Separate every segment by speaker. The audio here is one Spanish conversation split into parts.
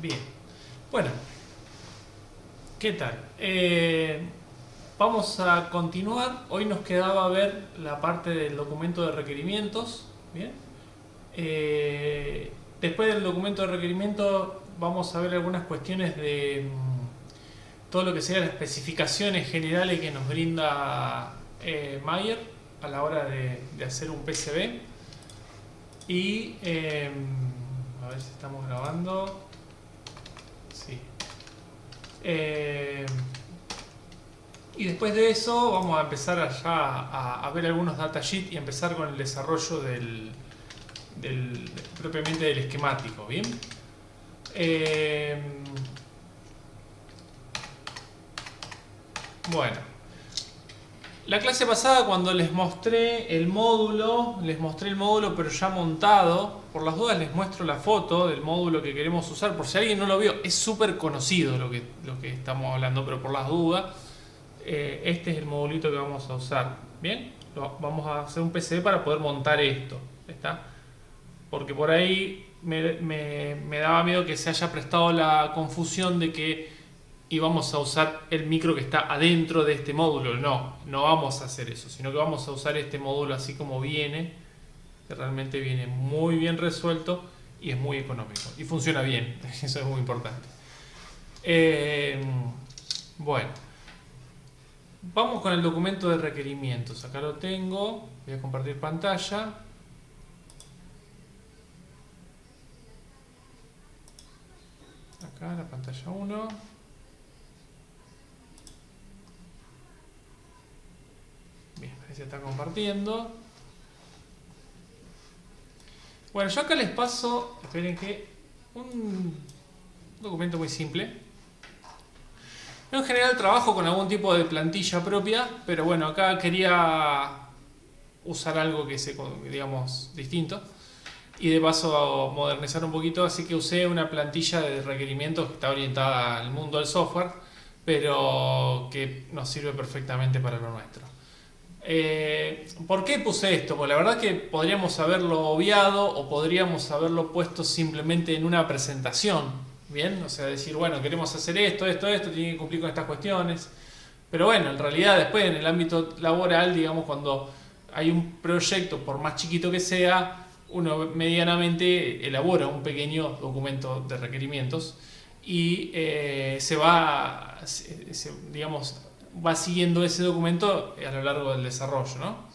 Speaker 1: Bien. Bueno, ¿qué tal? Vamos a continuar. Hoy nos quedaba ver la parte del documento de requerimientos. Bien. Después del documento de requerimientos vamos a ver algunas cuestiones de todo lo que sean las especificaciones generales que nos brinda Mayer a la hora de hacer un PCB. Y a ver si estamos grabando. Sí. Y después de eso vamos a empezar a ver algunos datasheets y empezar con el desarrollo propiamente del esquemático. Bien. Bueno, la clase pasada cuando les mostré el módulo pero ya montado. Por las dudas les muestro la foto del módulo que queremos usar, por si alguien no lo vio. Es súper conocido lo que estamos hablando, pero por las dudas, este es el modulito que vamos a usar. Bien, vamos a hacer un PCB para poder montar esto. ¿Está? Porque por ahí me daba miedo que se haya prestado la confusión de que íbamos a usar el micro que está adentro de este módulo. No vamos a hacer eso, sino que vamos a usar este módulo así como viene, que realmente viene muy bien resuelto y es muy económico y funciona bien. Eso es muy importante. Bueno, vamos con el documento de requerimientos. Acá lo tengo, voy a compartir pantalla. Acá la pantalla 1. Bien, ahí se está compartiendo. Bueno, yo acá les paso, esperen que, un documento muy simple. Yo en general trabajo con algún tipo de plantilla propia, pero bueno, acá quería usar algo que sea, digamos, distinto. Y de paso modernizar un poquito, así que usé una plantilla de requerimientos que está orientada al mundo del software, pero que nos sirve perfectamente para lo nuestro. ¿Por qué puse esto? Pues la verdad que podríamos haberlo obviado o podríamos haberlo puesto simplemente en una presentación, ¿bien? O sea, decir, bueno, queremos hacer esto, tiene que cumplir con estas cuestiones. Pero bueno, en realidad después en el ámbito laboral, digamos, cuando hay un proyecto, por más chiquito que sea, uno medianamente elabora un pequeño documento de requerimientos y digamos, va siguiendo ese documento a lo largo del desarrollo, ¿no?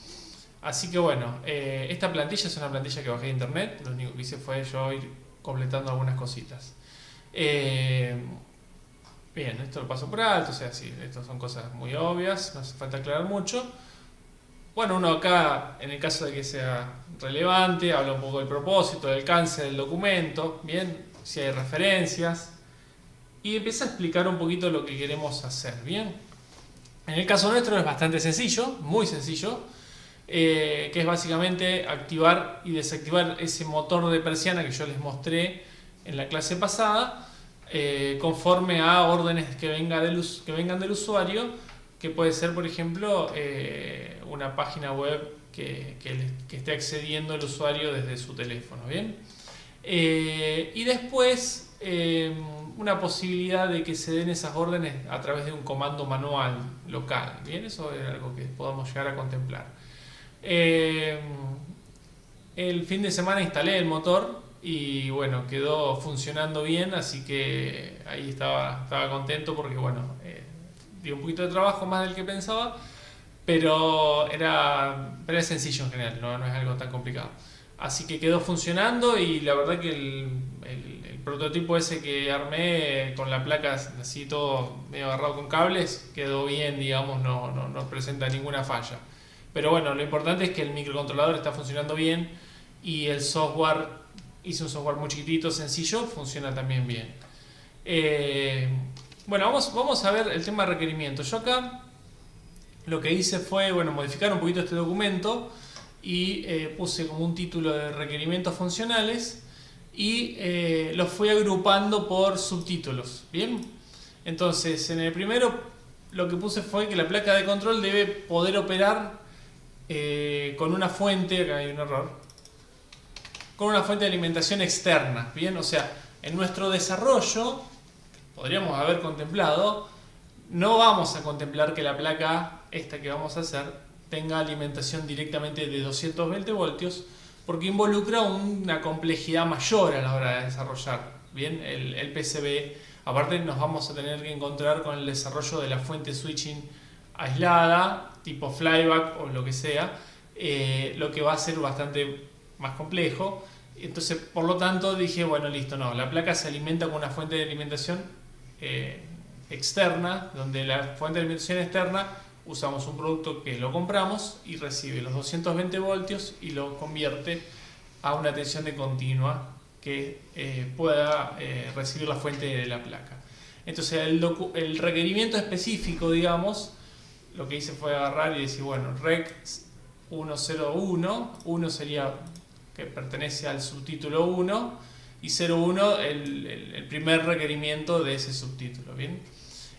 Speaker 1: Así que bueno, esta plantilla es una plantilla que bajé de internet, lo único que hice fue yo ir completando algunas cositas. Bien, esto lo paso por alto, o sea, sí, esto son cosas muy obvias, no hace falta aclarar mucho. Bueno, uno acá, en el caso de que sea relevante, habla un poco del propósito, del alcance del documento, bien, si hay referencias, y empieza a explicar un poquito lo que queremos hacer, bien. En el caso nuestro es bastante sencillo, muy sencillo, que es básicamente activar y desactivar ese motor de persiana que yo les mostré en la clase pasada, conforme a órdenes que vengan del usuario, que puede ser, por ejemplo, una página web que esté accediendo el usuario desde su teléfono, ¿bien? Y después una posibilidad de que se den esas órdenes a través de un comando manual local, ¿bien? Eso es algo que podamos llegar a contemplar. El fin de semana instalé el motor y bueno, quedó funcionando bien, así que ahí estaba contento porque bueno, dio un poquito de trabajo más del que pensaba, pero era sencillo en general, no es algo tan complicado. Así que quedó funcionando y la verdad que el prototipo ese que armé con la placa así todo medio agarrado con cables quedó bien, digamos, no presenta ninguna falla. Pero bueno, lo importante es que el microcontrolador está funcionando bien y el software, hice un software muy chiquitito, sencillo, funciona también bien. Bueno, vamos a ver el tema de requerimientos. Yo acá lo que hice fue, bueno, modificar un poquito este documento y puse como un título de requerimientos funcionales y los fui agrupando por subtítulos, ¿bien? Entonces, en el primero lo que puse fue que la placa de control debe poder operar con una fuente, acá hay un error, con una fuente de alimentación externa, ¿bien? O sea, En nuestro desarrollo, podríamos haber contemplado, no vamos a contemplar que la placa, esta que vamos a hacer, tenga alimentación directamente de 220 voltios, porque involucra una complejidad mayor a la hora de desarrollar bien el PCB. Aparte nos vamos a tener que encontrar con el desarrollo de la fuente switching aislada, tipo flyback o lo que sea, lo que va a ser bastante más complejo. Entonces, por lo tanto, dije, bueno, listo, no, la placa se alimenta con una fuente de alimentación externa, donde la fuente de alimentación externa usamos un producto que lo compramos y recibe los 220 voltios y lo convierte a una tensión de continua que pueda recibir la fuente de la placa. Entonces el requerimiento específico, digamos, lo que hice fue agarrar y decir, bueno, rec 101, 1 sería que pertenece al subtítulo 1 y 01 el primer requerimiento de ese subtítulo, ¿bien?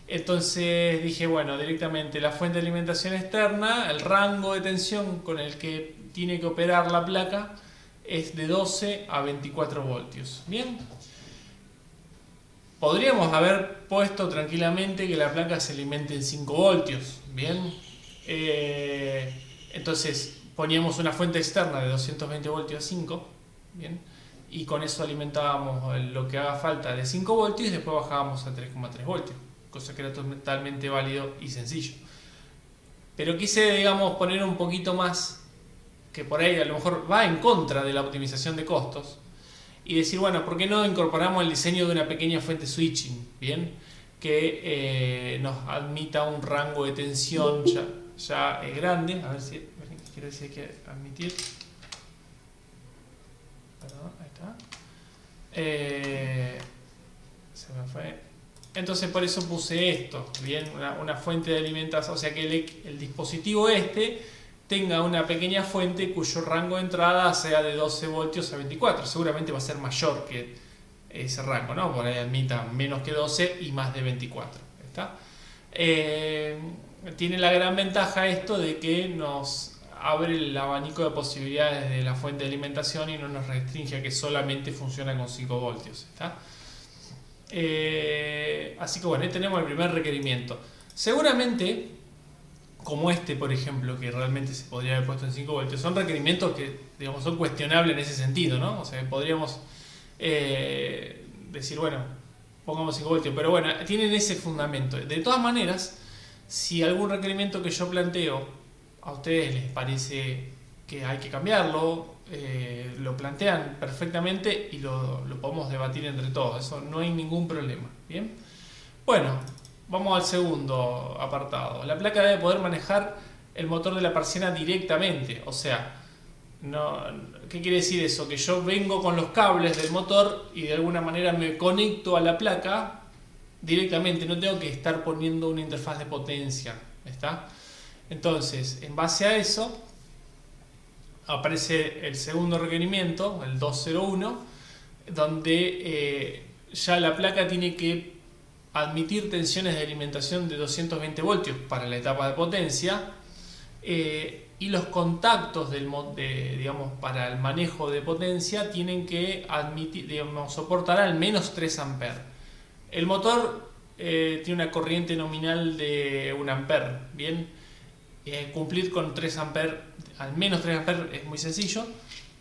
Speaker 1: Entonces dije, bueno, directamente la fuente de alimentación externa, el rango de tensión con el que tiene que operar la placa es de 12 a 24 voltios. Bien, podríamos haber puesto tranquilamente que la placa se alimente en 5 voltios. Bien, entonces poníamos una fuente externa de 220 voltios a 5. Bien, y con eso alimentábamos lo que haga falta de 5 voltios y después bajábamos a 3,3 voltios. Cosa que era totalmente válido y sencillo. Pero quise, digamos, poner un poquito más, que por ahí a lo mejor va en contra de la optimización de costos, y decir, bueno, ¿por qué no incorporamos el diseño de una pequeña fuente switching? Bien, que nos admita un rango de tensión ya grande. A ver si quiero decir que admitir. Perdón, ahí está. Se me fue. Entonces por eso puse esto, bien, una fuente de alimentación, o sea que el dispositivo tenga una pequeña fuente cuyo rango de entrada sea de 12 voltios a 24. Seguramente va a ser mayor que ese rango, ¿no? Por ahí admita menos que 12 y más de 24. ¿Está? Tiene la gran ventaja esto de que nos abre el abanico de posibilidades de la fuente de alimentación y no nos restringe a que solamente funciona con 5 voltios. ¿Está? Así que bueno, ahí tenemos el primer requerimiento. Seguramente, como por ejemplo, que realmente se podría haber puesto en 5 voltios, son requerimientos que, digamos, son cuestionables en ese sentido, ¿no? O sea, podríamos decir, bueno, pongamos 5 voltios, pero bueno, tienen ese fundamento. De todas maneras, si algún requerimiento que yo planteo a ustedes les parece que hay que cambiarlo, lo plantean perfectamente y lo podemos debatir entre todos, eso no hay ningún problema. Bien, bueno, vamos al segundo apartado. La placa debe poder manejar el motor de la persiana directamente, o sea, ¿qué quiere decir eso? Que yo vengo con los cables del motor y de alguna manera me conecto a la placa directamente, no tengo que estar poniendo una interfaz de potencia. ¿Está? Entonces, en base a eso aparece el segundo requerimiento, el 201, donde ya la placa tiene que admitir tensiones de alimentación de 220 voltios para la etapa de potencia, y los contactos digamos, para el manejo de potencia tienen que admitir, digamos, soportar al menos 3 amperes. El motor tiene una corriente nominal de 1 ampere, bien. Cumplir con 3 amperes, al menos 3 amperes, es muy sencillo.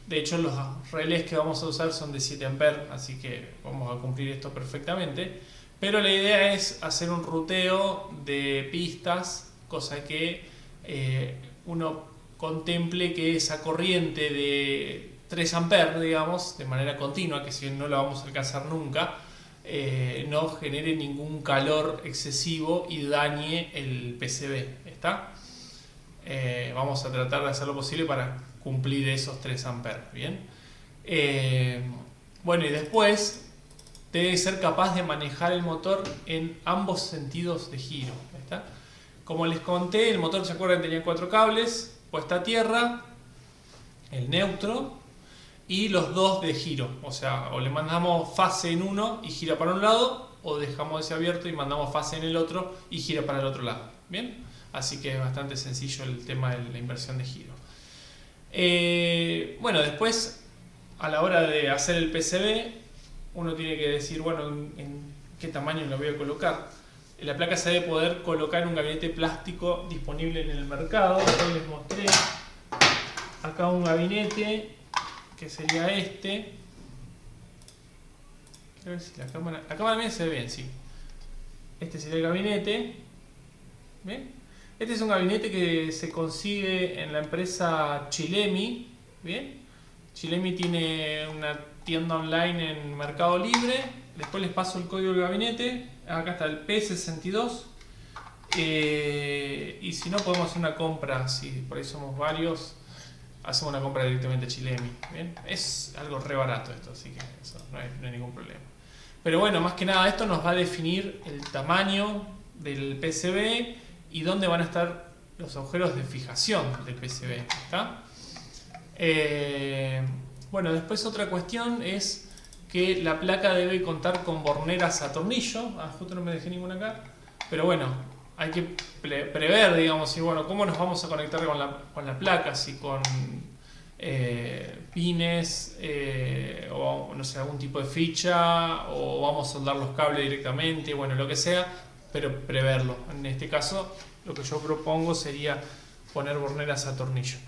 Speaker 1: De hecho, los relés que vamos a usar son de 7 amperes, así que vamos a cumplir esto perfectamente. Pero la idea es hacer un ruteo de pistas, cosa que uno contemple que esa corriente de 3 amperes, digamos, de manera continua, que si no la vamos a alcanzar nunca, no genere ningún calor excesivo y dañe el PCB. ¿Está? Vamos a tratar de hacer lo posible para cumplir esos 3 amperes. Bien. Bueno, y después debe ser capaz de manejar el motor en ambos sentidos de giro. ¿Está? Como les conté, el motor, ¿se acuerdan? Tenía 4 cables, puesta a tierra, el neutro y los 2 de giro. O sea, o le mandamos fase en uno y gira para un lado, o dejamos ese abierto y mandamos fase en el otro y gira para el otro lado. Bien. Así que es bastante sencillo el tema de la inversión de giro. Bueno, después, a la hora de hacer el PCB, uno tiene que decir, bueno, en qué tamaño lo voy a colocar. La placa se debe poder colocar en un gabinete plástico disponible en el mercado. Hoy les mostré acá un gabinete que sería este. A ver si la cámara bien se ve bien, sí. Este sería el gabinete. ¿Bien? Este es un gabinete que se consigue en la empresa Chilemi. ¿Bien? Chilemi tiene una tienda online en Mercado Libre. Después les paso el código del gabinete. Acá está el P62. Y si no, podemos hacer una compra. Si por ahí somos varios, hacemos una compra directamente a Chilemi. ¿Bien? Es algo re barato esto, así que eso no hay ningún problema. Pero bueno, más que nada esto nos va a definir el tamaño del PCB y dónde van a estar los agujeros de fijación del PCB. ¿Está? Bueno, después otra cuestión es que la placa debe contar con borneras a tornillo. Justo no me dejé ninguna acá. Pero bueno, hay que prever, digamos, y bueno, cómo nos vamos a conectar con la placa, si con pines o no sé, algún tipo de ficha, o vamos a soldar los cables directamente, bueno, lo que sea, pero preverlo. En este caso, lo que yo propongo sería poner borneras a tornillo.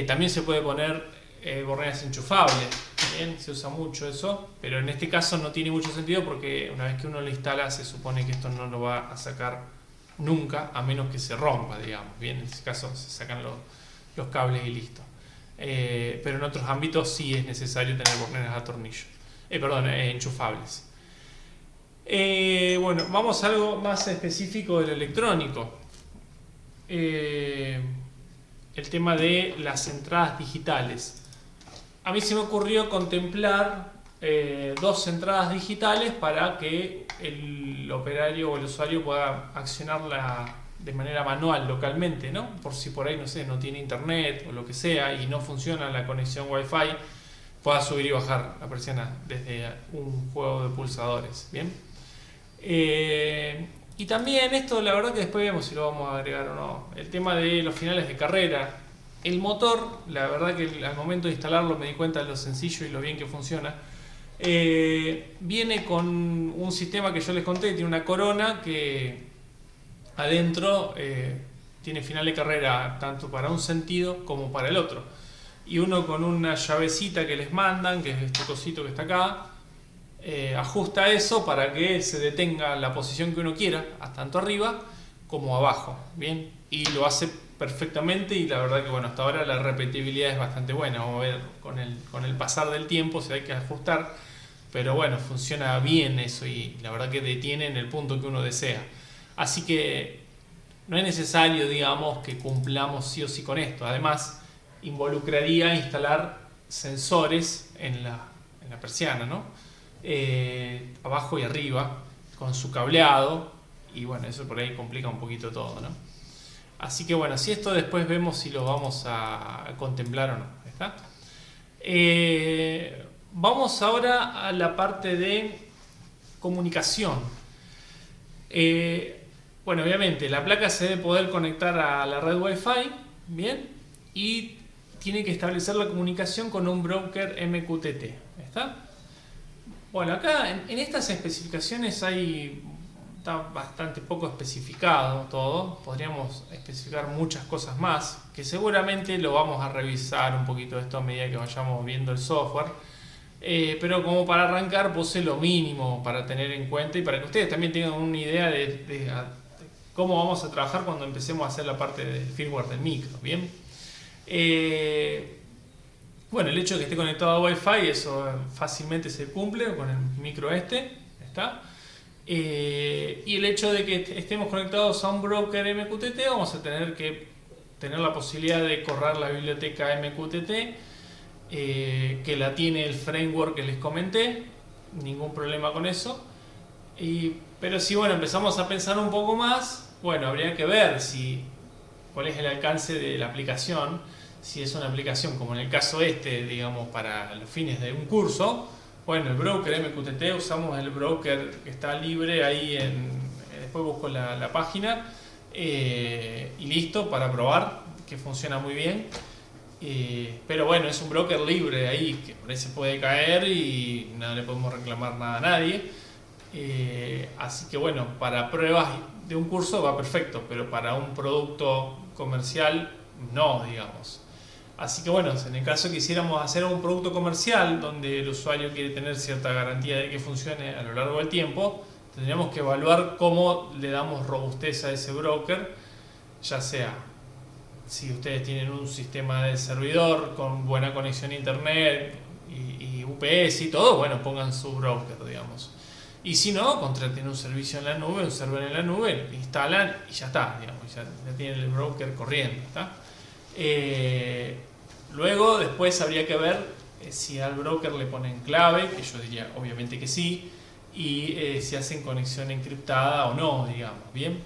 Speaker 1: También se puede poner borneras enchufables, bien, se usa mucho eso, pero en este caso no tiene mucho sentido porque una vez que uno lo instala se supone que esto no lo va a sacar nunca, a menos que se rompa, digamos. Bien, en este caso se sacan los cables y listo. Pero en otros ámbitos sí es necesario tener borneras a tornillo, enchufables. Bueno, vamos a algo más específico del electrónico. El tema de las entradas digitales. A mí se me ocurrió contemplar dos entradas digitales para que el operario o el usuario pueda accionarla de manera manual localmente, ¿no? Por si por ahí, no sé, no tiene internet o lo que sea y no funciona la conexión Wi-Fi, pueda subir y bajar la persiana desde un juego de pulsadores, ¿bien? Y también esto, la verdad que después vemos si lo vamos a agregar o no, el tema de los finales de carrera. El motor, la verdad que al momento de instalarlo me di cuenta de lo sencillo y lo bien que funciona. Viene con un sistema que yo les conté, tiene una corona que adentro tiene final de carrera tanto para un sentido como para el otro. Y uno con una llavecita que les mandan, que es este cosito que está acá, ajusta eso para que se detenga la posición que uno quiera, tanto arriba como abajo. Bien, y lo hace perfectamente y la verdad que bueno, hasta ahora la repetibilidad es bastante buena. Vamos a ver con el pasar del tiempo si hay que ajustar, pero bueno, funciona bien eso y la verdad que detiene en el punto que uno desea. Así que no es necesario, digamos, que cumplamos sí o sí con esto. Además, involucraría instalar sensores en la persiana, ¿no? Abajo y arriba, con su cableado, y bueno, eso por ahí complica un poquito todo, ¿no? Así que bueno, si esto después vemos si lo vamos a contemplar o no. ¿Está? Vamos ahora a la parte de comunicación. Bueno, obviamente la placa se debe poder conectar a la red Wi-Fi, ¿bien? Y tiene que establecer la comunicación con un broker MQTT. ¿Está? Bueno, acá en estas especificaciones está bastante poco especificado todo. Podríamos especificar muchas cosas más, que seguramente lo vamos a revisar un poquito esto a medida que vayamos viendo el software. Pero como para arrancar puse lo mínimo para tener en cuenta y para que ustedes también tengan una idea de cómo vamos a trabajar cuando empecemos a hacer la parte del firmware del micro. Bien. Bueno, el hecho de que esté conectado a Wi-Fi, eso fácilmente se cumple con el micro ¿está? Y el hecho de que estemos conectados a un broker MQTT, vamos a tener que tener la posibilidad de correr la biblioteca MQTT, que la tiene el framework que les comenté, ningún problema con eso. Pero si bueno, empezamos a pensar un poco más, bueno, habría que ver cuál es el alcance de la aplicación. Si es una aplicación como en el caso digamos, para los fines de un curso, bueno, el broker MQTT, usamos el broker que está libre ahí, después busco la página y listo, para probar, que funciona muy bien. Pero bueno, es un broker libre ahí, que por ahí se puede caer y no le podemos reclamar nada a nadie. Así que bueno, para pruebas de un curso va perfecto, pero para un producto comercial no, digamos. Así que bueno, en el caso que quisiéramos hacer un producto comercial donde el usuario quiere tener cierta garantía de que funcione a lo largo del tiempo, tendríamos que evaluar cómo le damos robustez a ese broker, ya sea si ustedes tienen un sistema de servidor con buena conexión a internet y UPS y todo, bueno, pongan su broker, digamos. Y si no, contraten un servicio en la nube, un server en la nube, instalan y ya está, digamos, ya tienen el broker corriendo, ¿está? Luego, después habría que ver si al broker le ponen clave, que yo diría obviamente que sí, y si hacen conexión encriptada o no, digamos, ¿bien?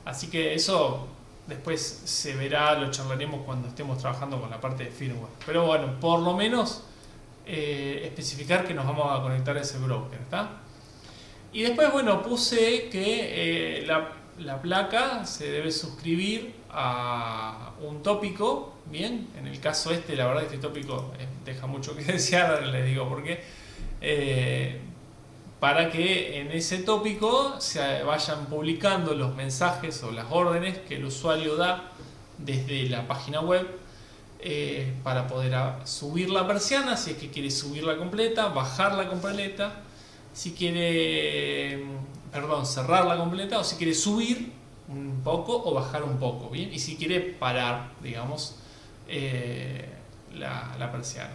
Speaker 1: Así que eso después se verá, lo charlaremos cuando estemos trabajando con la parte de firmware. Pero bueno, por lo menos especificar que nos vamos a conectar a ese broker, ¿está? Y después, bueno, puse que la placa se debe suscribir a un tópico, ¿bien? En el caso este, la verdad, este tópico deja mucho que desear, les digo por qué. Para que en ese tópico se vayan publicando los mensajes o las órdenes que el usuario da desde la página web para poder subir la persiana, si es que quiere subirla completa, bajarla completa, si quiere, cerrarla completa, o si quiere subir un poco o bajar un poco, ¿bien? Y si quiere parar, digamos, la persiana.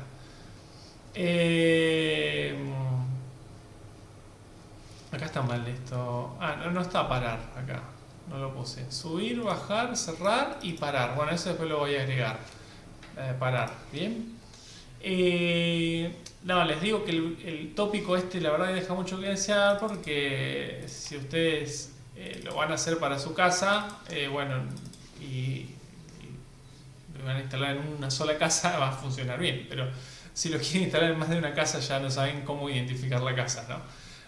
Speaker 1: Acá está mal esto. No está parar acá. No lo puse. Subir, bajar, cerrar y parar. Bueno, eso después lo voy a agregar. Parar. Bien. No, les digo que el tópico este la verdad que deja mucho que desear, porque si ustedes lo van a hacer para su casa, bueno, y lo van a instalar en una sola casa, va a funcionar bien. Pero si lo quieren instalar en más de una casa, ya no saben cómo identificar la casa, ¿no?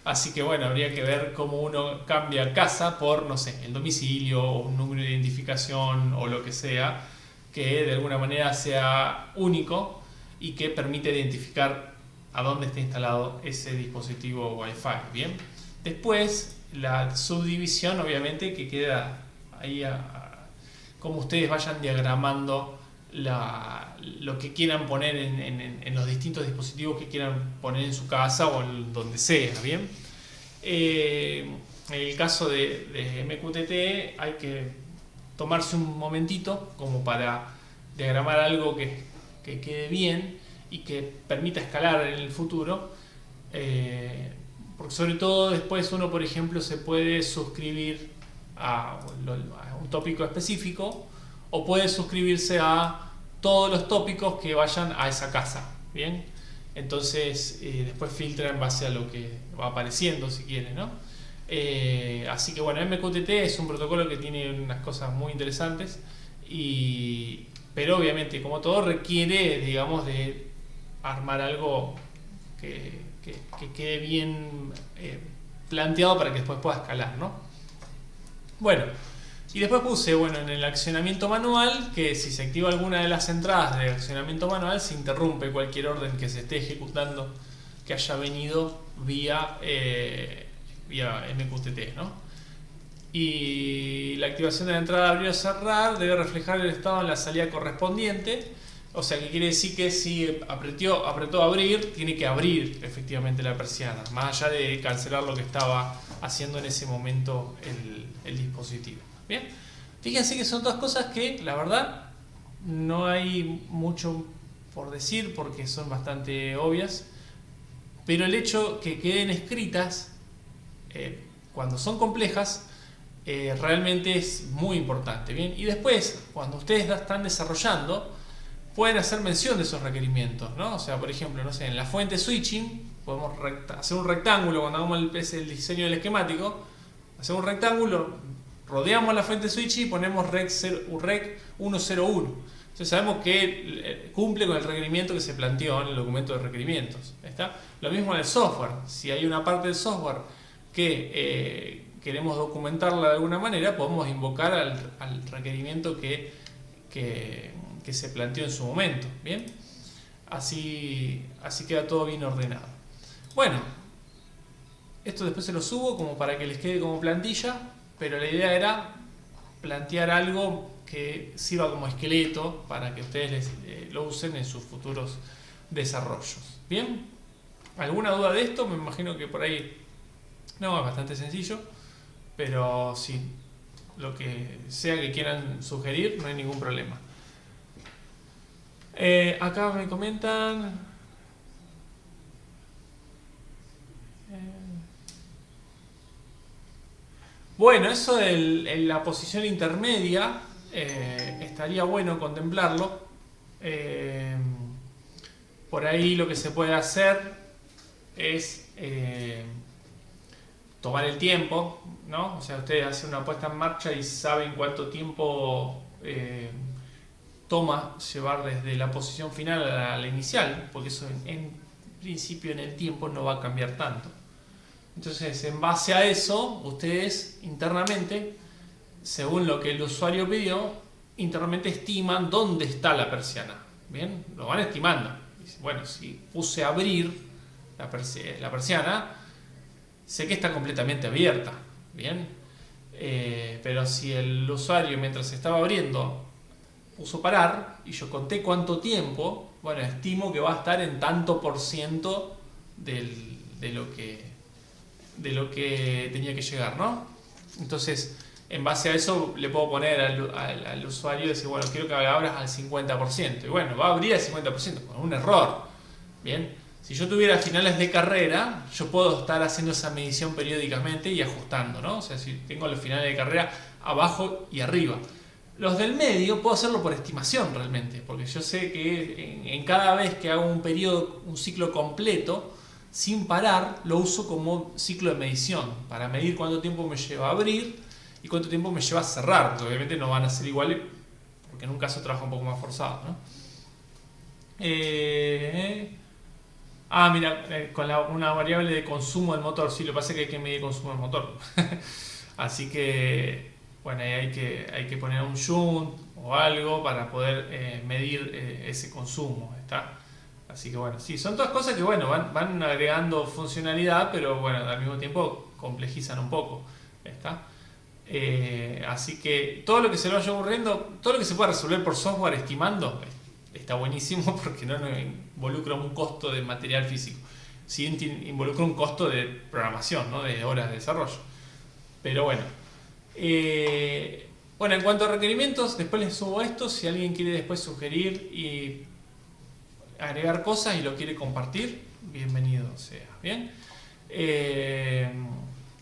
Speaker 1: Así que bueno, habría que ver cómo uno cambia casa por, no sé, el domicilio o un número de identificación o lo que sea, que de alguna manera sea único y que permite identificar a dónde está instalado ese dispositivo Wi-Fi. Bien. Después, la subdivisión, obviamente, que queda ahí como ustedes vayan diagramando lo que quieran poner en los distintos dispositivos que quieran poner en su casa o en donde sea, ¿bien? En el caso de MQTT hay que tomarse un momentito como para diagramar algo que quede bien y que permita escalar en el futuro, porque sobre todo después uno, por ejemplo, se puede suscribir a un tópico específico o puede suscribirse a todos los tópicos que vayan a esa casa, ¿bien? Entonces después filtra en base a lo que va apareciendo, si quieren, ¿no? Así que bueno, MQTT es un protocolo que tiene unas cosas muy interesantes, pero obviamente, como todo, requiere, digamos, de armar algo que quede bien planteado para que después pueda escalar, ¿no? Bueno, y después puse, en el accionamiento manual, que si se activa alguna de las entradas de accionamiento manual, se interrumpe cualquier orden que se esté ejecutando que haya venido vía MQTT, ¿no? Y la activación de la entrada abrir o cerrar debe reflejar el estado en la salida correspondiente. O sea, que quiere decir que si apretó abrir, tiene que abrir efectivamente la persiana, más allá de cancelar lo que estaba haciendo en ese momento el dispositivo. Bien, fíjense que son todas cosas que la verdad no hay mucho por decir porque son bastante obvias, pero el hecho que queden escritas cuando son complejas realmente es muy importante. Bien, y después cuando ustedes están desarrollando pueden hacer mención de esos requerimientos, ¿no? O sea, por ejemplo, no sé, en la fuente switching podemos hacer un rectángulo cuando hagamos el diseño del esquemático, hacemos un rectángulo, rodeamos la fuente switching y ponemos rec 101. Entonces sabemos que cumple con el requerimiento que se planteó en el documento de requerimientos. ¿Está? Lo mismo en el software. Si hay una parte del software que queremos documentarla de alguna manera, podemos invocar al requerimiento que que se planteó en su momento. Bien, así queda todo bien ordenado. Bueno, esto después se lo subo como para que les quede como plantilla, pero la idea era plantear algo que sirva como esqueleto para que ustedes lo usen en sus futuros desarrollos. Bien, ¿alguna duda de esto? Me imagino que por ahí no, es bastante sencillo, pero sí, lo que sea que quieran sugerir, no hay ningún problema. Acá me comentan... Bueno, eso de la posición intermedia estaría bueno contemplarlo. Por ahí lo que se puede hacer es tomar el tiempo, ¿no? O sea, ustedes hacen una puesta en marcha y saben cuánto tiempo toma llevar desde la posición final a la inicial, porque eso en principio en el tiempo no va a cambiar tanto. Entonces, en base a eso, ustedes internamente, según lo que el usuario pidió, internamente estiman dónde está la persiana. Bien, lo van estimando. Bueno, si puse a abrir la persiana, sé que está completamente abierta. Bien, pero si el usuario mientras estaba abriendo puso parar y yo conté cuánto tiempo, bueno, estimo que va a estar en tanto por ciento de lo que tenía que llegar, ¿no? Entonces, en base a eso le puedo poner al usuario y decir, bueno, quiero que abras al 50%. Y bueno, va a abrir al 50%, con un error. Bien, si yo tuviera finales de carrera, yo puedo estar haciendo esa medición periódicamente y ajustando, ¿no? O sea, si tengo los finales de carrera abajo y arriba. Los del medio puedo hacerlo por estimación realmente, porque yo sé que en cada vez que hago un periodo, un ciclo completo, sin parar, lo uso como ciclo de medición, para medir cuánto tiempo me lleva a abrir y cuánto tiempo me lleva a cerrar, porque obviamente no van a ser iguales, porque en un caso trabaja un poco más forzado, ¿no? Mira, con una variable de consumo del motor, sí, lo que pasa es que hay que medir el consumo del motor. Así que, bueno, ahí hay que poner un shunt o algo para poder medir ese consumo, ¿está? Así que bueno, sí, son todas cosas que bueno, van agregando funcionalidad, pero bueno, al mismo tiempo complejizan un poco, ¿está? Así que todo lo que se vaya ocurriendo, todo lo que se pueda resolver por software estimando, está buenísimo porque no involucra un costo de material físico. Sí involucra un costo de programación, ¿no? De horas de desarrollo. Pero bueno. Bueno, en cuanto a requerimientos, después les subo esto. Si alguien quiere después sugerir y agregar cosas y lo quiere compartir, bienvenido sea. Bien.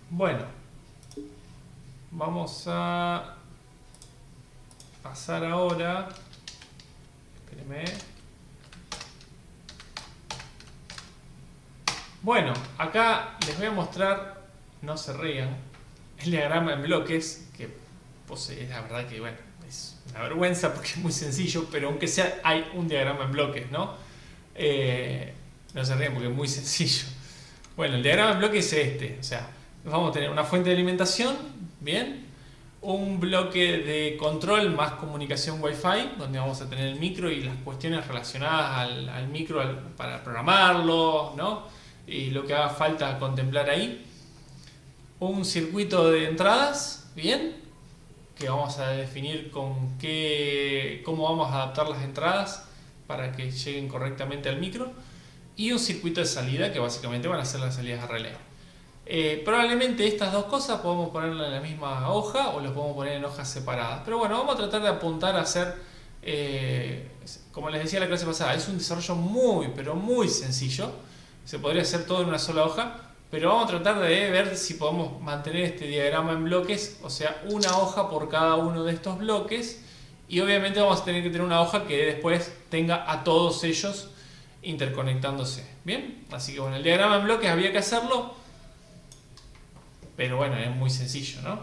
Speaker 1: Bueno, vamos a pasar ahora. Espérenme. Bueno, acá les voy a mostrar, no se rían, el diagrama en bloques, que posee, la verdad que bueno, es una vergüenza porque es muy sencillo, pero aunque sea hay un diagrama en bloques, ¿no? No se rían porque es muy sencillo. Bueno, el diagrama en bloques es este, o sea, vamos a tener una fuente de alimentación, bien, un bloque de control más comunicación Wi-Fi, donde vamos a tener el micro y las cuestiones relacionadas al micro para programarlo, ¿no? Y lo que haga falta contemplar ahí. Un circuito de entradas, bien, que vamos a definir cómo vamos a adaptar las entradas para que lleguen correctamente al micro. Y un circuito de salida, que básicamente van a ser las salidas a relé. Probablemente estas dos cosas podemos ponerlas en la misma hoja o las podemos poner en hojas separadas. Pero bueno, vamos a tratar de apuntar a hacer, como les decía en la clase pasada, es un desarrollo muy, pero muy sencillo. Se podría hacer todo en una sola hoja, pero vamos a tratar de ver si podemos mantener este diagrama en bloques, o sea, una hoja por cada uno de estos bloques. Y obviamente vamos a tener que tener una hoja que después tenga a todos ellos interconectándose. Bien, así que bueno, el diagrama en bloques había que hacerlo. Pero bueno, es muy sencillo, ¿no?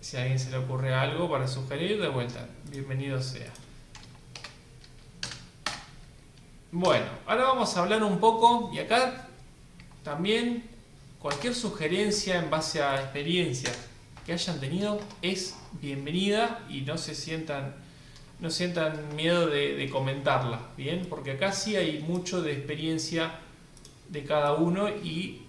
Speaker 1: Si a alguien se le ocurre algo para sugerir, de vuelta, bienvenido sea. Bueno, ahora vamos a hablar un poco, y acá también cualquier sugerencia en base a experiencias que hayan tenido es bienvenida y no se sientan no sientan miedo de comentarla, ¿bien? Porque acá sí hay mucho de experiencia de cada uno y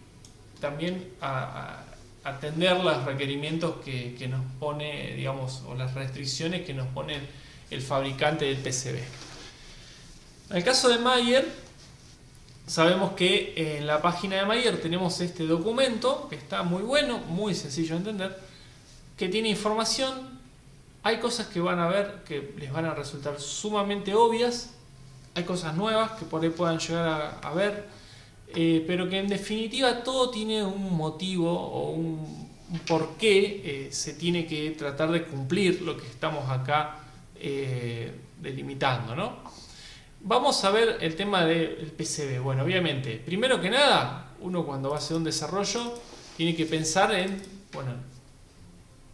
Speaker 1: también a atender los requerimientos que nos pone, digamos, o las restricciones que nos pone el fabricante del PCB. En el caso de Mayer, sabemos que en la página de Mayer tenemos este documento que está muy bueno, muy sencillo de entender, que tiene información. Hay cosas que van a ver que les van a resultar sumamente obvias, hay cosas nuevas que por ahí puedan llegar a ver, pero que en definitiva todo tiene un motivo o un por qué se tiene que tratar de cumplir lo que estamos acá delimitando, ¿no? Vamos a ver el tema del PCB. Bueno, obviamente, primero que nada, uno cuando va a hacer un desarrollo tiene que pensar en, bueno,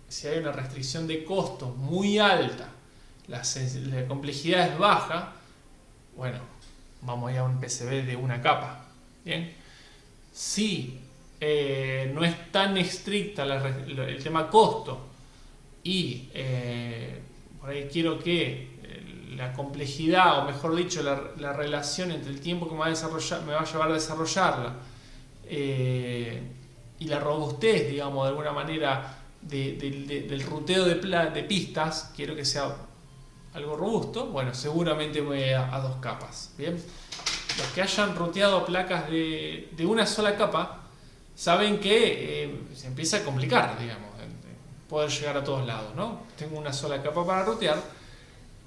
Speaker 1: si hay una restricción de costos muy alta, la complejidad es baja, bueno, vamos a ir a un PCB de una capa. Bien, si no es tan estricta el tema costo y por ahí quiero que la complejidad, o mejor dicho, la relación entre el tiempo que me va a llevar a desarrollarla y la robustez, digamos, de alguna manera del ruteo de pistas, quiero que sea algo robusto, bueno, seguramente me voy a dos capas. Bien, los que hayan ruteado placas de una sola capa saben que se empieza a complicar, digamos, poder llegar a todos lados, ¿no? Tengo una sola capa para rutear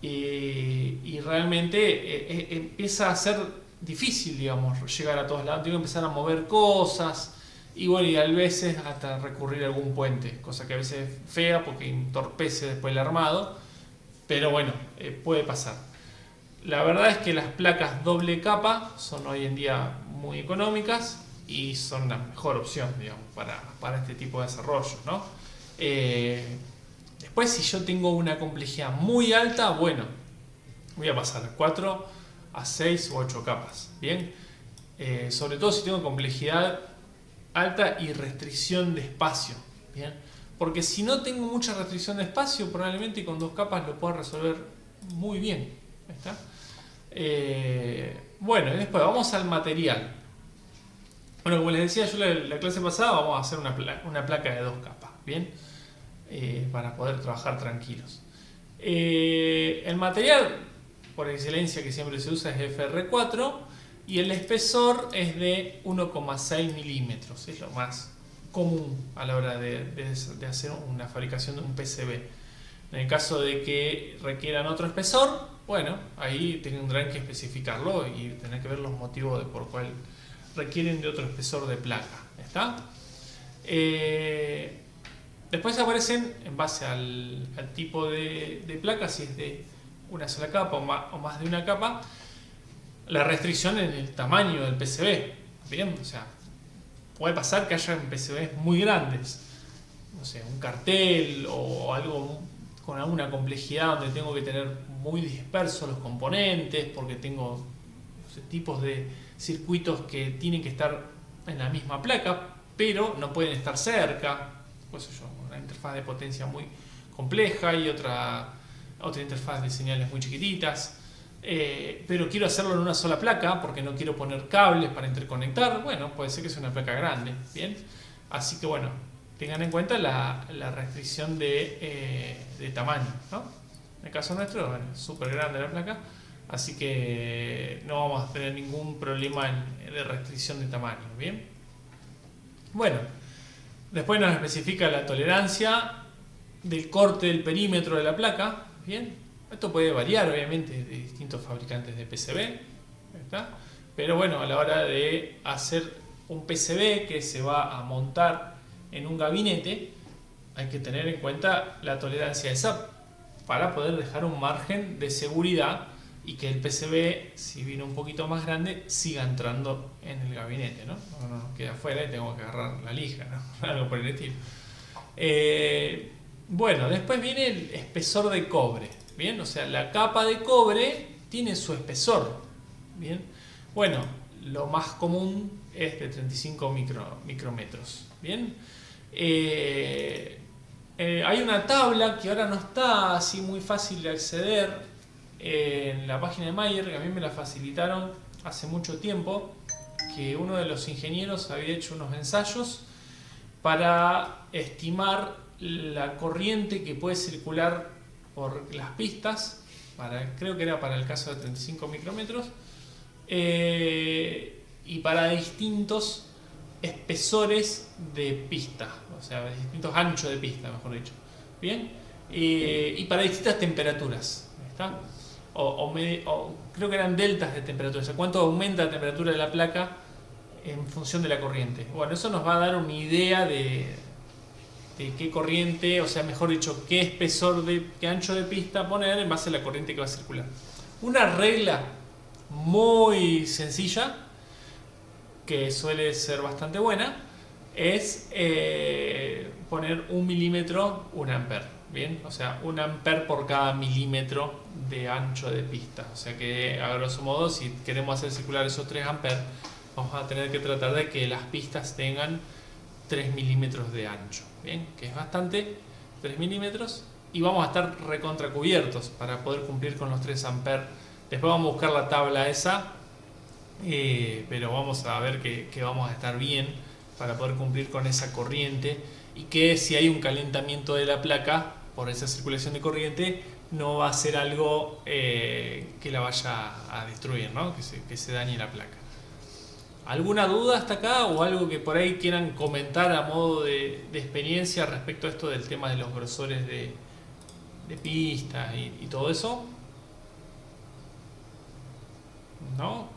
Speaker 1: y realmente empieza a ser difícil, digamos, llegar a todos lados. Tengo que empezar a mover cosas y bueno, y a veces hasta recurrir a algún puente, cosa que a veces es fea porque entorpece después el armado, pero bueno, puede pasar. La verdad es que las placas doble capa son hoy en día muy económicas y son la mejor opción, digamos, para este tipo de desarrollo, ¿no? Después, si yo tengo una complejidad muy alta, bueno, voy a pasar de 4 a 6 u 8 capas, ¿bien? Sobre todo si tengo complejidad alta y restricción de espacio, ¿bien? Porque si no tengo mucha restricción de espacio, probablemente con dos capas lo pueda resolver muy bien. ¿Está? Bueno, y después vamos al material. Bueno, como les decía yo la clase pasada, vamos a hacer una placa de dos capas, ¿bien? Para poder trabajar tranquilos. El material por excelencia que siempre se usa es FR4 y el espesor es de 1,6 milímetros, es lo más común a la hora de hacer una fabricación de un PCB. En el caso de que requieran otro espesor, bueno, ahí tendrán que especificarlo y tener que ver los motivos por cuál requieren de otro espesor de placa. ¿Está? Después aparecen, en base al tipo de placa, si es de una sola capa o más de una capa, la restricción en el tamaño del PCB. Bien, o sea, puede pasar que haya PCBs muy grandes, no sé, un cartel o algo con alguna complejidad donde tengo que tener muy dispersos los componentes porque tengo tipos de circuitos que tienen que estar en la misma placa pero no pueden estar cerca, pues una interfaz de potencia muy compleja y otra interfaz de señales muy chiquititas, pero quiero hacerlo en una sola placa porque no quiero poner cables para interconectar. Bueno, puede ser que sea una placa grande, ¿bien? Así que bueno, tengan en cuenta la restricción de tamaño, ¿no? En el caso nuestro, bueno, es súper grande la placa, así que no vamos a tener ningún problema de restricción de tamaño, ¿bien? Bueno, después nos especifica la tolerancia del corte del perímetro de la placa, ¿bien? Esto puede variar obviamente de distintos fabricantes de PCB, ¿está? Pero bueno, a la hora de hacer un PCB que se va a montar en un gabinete, hay que tener en cuenta la tolerancia esa para poder dejar un margen de seguridad y que el PCB, si viene un poquito más grande, siga entrando en el gabinete, ¿no? No queda afuera y tengo que agarrar la lija, ¿no? Algo por el estilo. Bueno, después viene el espesor de cobre, ¿bien? O sea, la capa de cobre tiene su espesor, ¿bien? Bueno, lo más común es de 35 micrómetros, ¿bien? Hay una tabla que ahora no está así muy fácil de acceder, en la página de Mayer, que a mí me la facilitaron hace mucho tiempo, que uno de los ingenieros había hecho unos ensayos para estimar la corriente que puede circular por las pistas, creo que era para el caso de 35 micrómetros, y para distintos espesores de pista, o sea, distintos anchos de pista, mejor dicho. Bien, y para distintas temperaturas, ¿está? O creo que eran deltas de temperatura, o sea, cuánto aumenta la temperatura de la placa en función de la corriente. Bueno, eso nos va a dar una idea de qué corriente, o sea, mejor dicho, qué espesor, qué ancho de pista poner en base a la corriente que va a circular. Una regla muy sencilla, que suele ser bastante buena, es poner 1 milímetro, 1 amper. Bien, o sea, 1 amper por cada milímetro de ancho de pista. O sea que, a grosso modo, si queremos hacer circular esos 3 amperes, vamos a tener que tratar de que las pistas tengan 3 milímetros de ancho. Bien, que es bastante, 3 milímetros, y vamos a estar recontracubiertos para poder cumplir con los 3 amperes. Después vamos a buscar la tabla esa, pero vamos a ver que vamos a estar bien para poder cumplir con esa corriente, y que si hay un calentamiento de la placa por esa circulación de corriente, no va a ser algo que la vaya a destruir, ¿no? que se dañe la placa. ¿Alguna duda hasta acá o algo que por ahí quieran comentar a modo de experiencia respecto a esto del tema de los grosores de pista y todo eso? ¿No?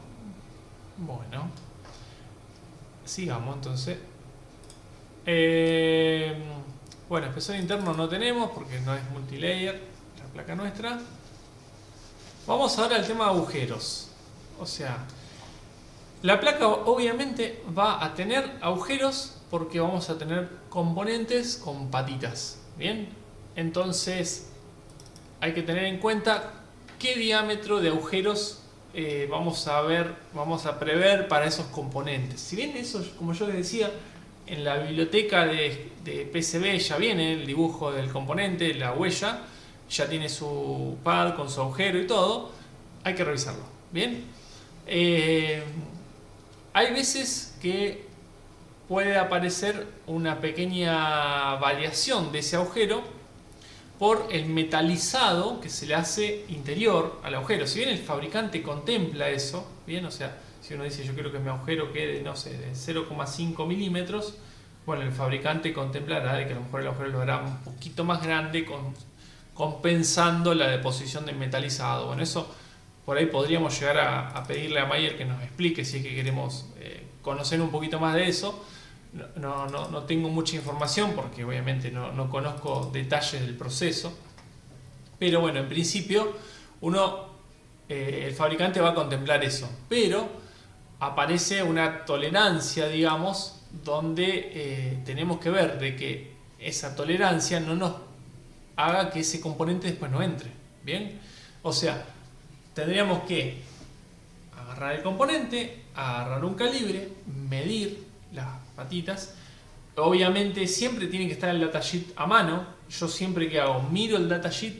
Speaker 1: Bueno, sigamos entonces. Bueno, espesor interno no tenemos porque no es multilayer la placa nuestra. Vamos ahora al tema de agujeros. O sea, la placa obviamente va a tener agujeros porque vamos a tener componentes con patitas. Bien, entonces hay que tener en cuenta qué diámetro de agujeros vamos a prever para esos componentes. Si bien eso, como yo les decía, en la biblioteca de PCB ya viene el dibujo del componente, la huella, ya tiene su pad con su agujero y todo, hay que revisarlo. Bien, hay veces que puede aparecer una pequeña variación de ese agujero por el metalizado que se le hace interior al agujero. Si bien el fabricante contempla eso, bien, o sea, si uno dice yo quiero que mi agujero quede, no sé, de 0,5 milímetros, bueno, el fabricante contemplará de que a lo mejor el agujero lo hará un poquito más grande, compensando la deposición de metalizado. Bueno, eso por ahí podríamos llegar a pedirle a Mayer que nos explique si es que queremos conocer un poquito más de eso. No tengo mucha información porque obviamente no conozco detalles del proceso, pero bueno, en principio el fabricante va a contemplar eso, pero aparece una tolerancia, digamos, donde tenemos que ver de que esa tolerancia no nos haga que ese componente después no entre. Bien, o sea, tendríamos que agarrar el componente, agarrar un calibre, medir las patitas. Obviamente siempre tiene que estar el datasheet a mano. Yo siempre que hago, miro el datasheet,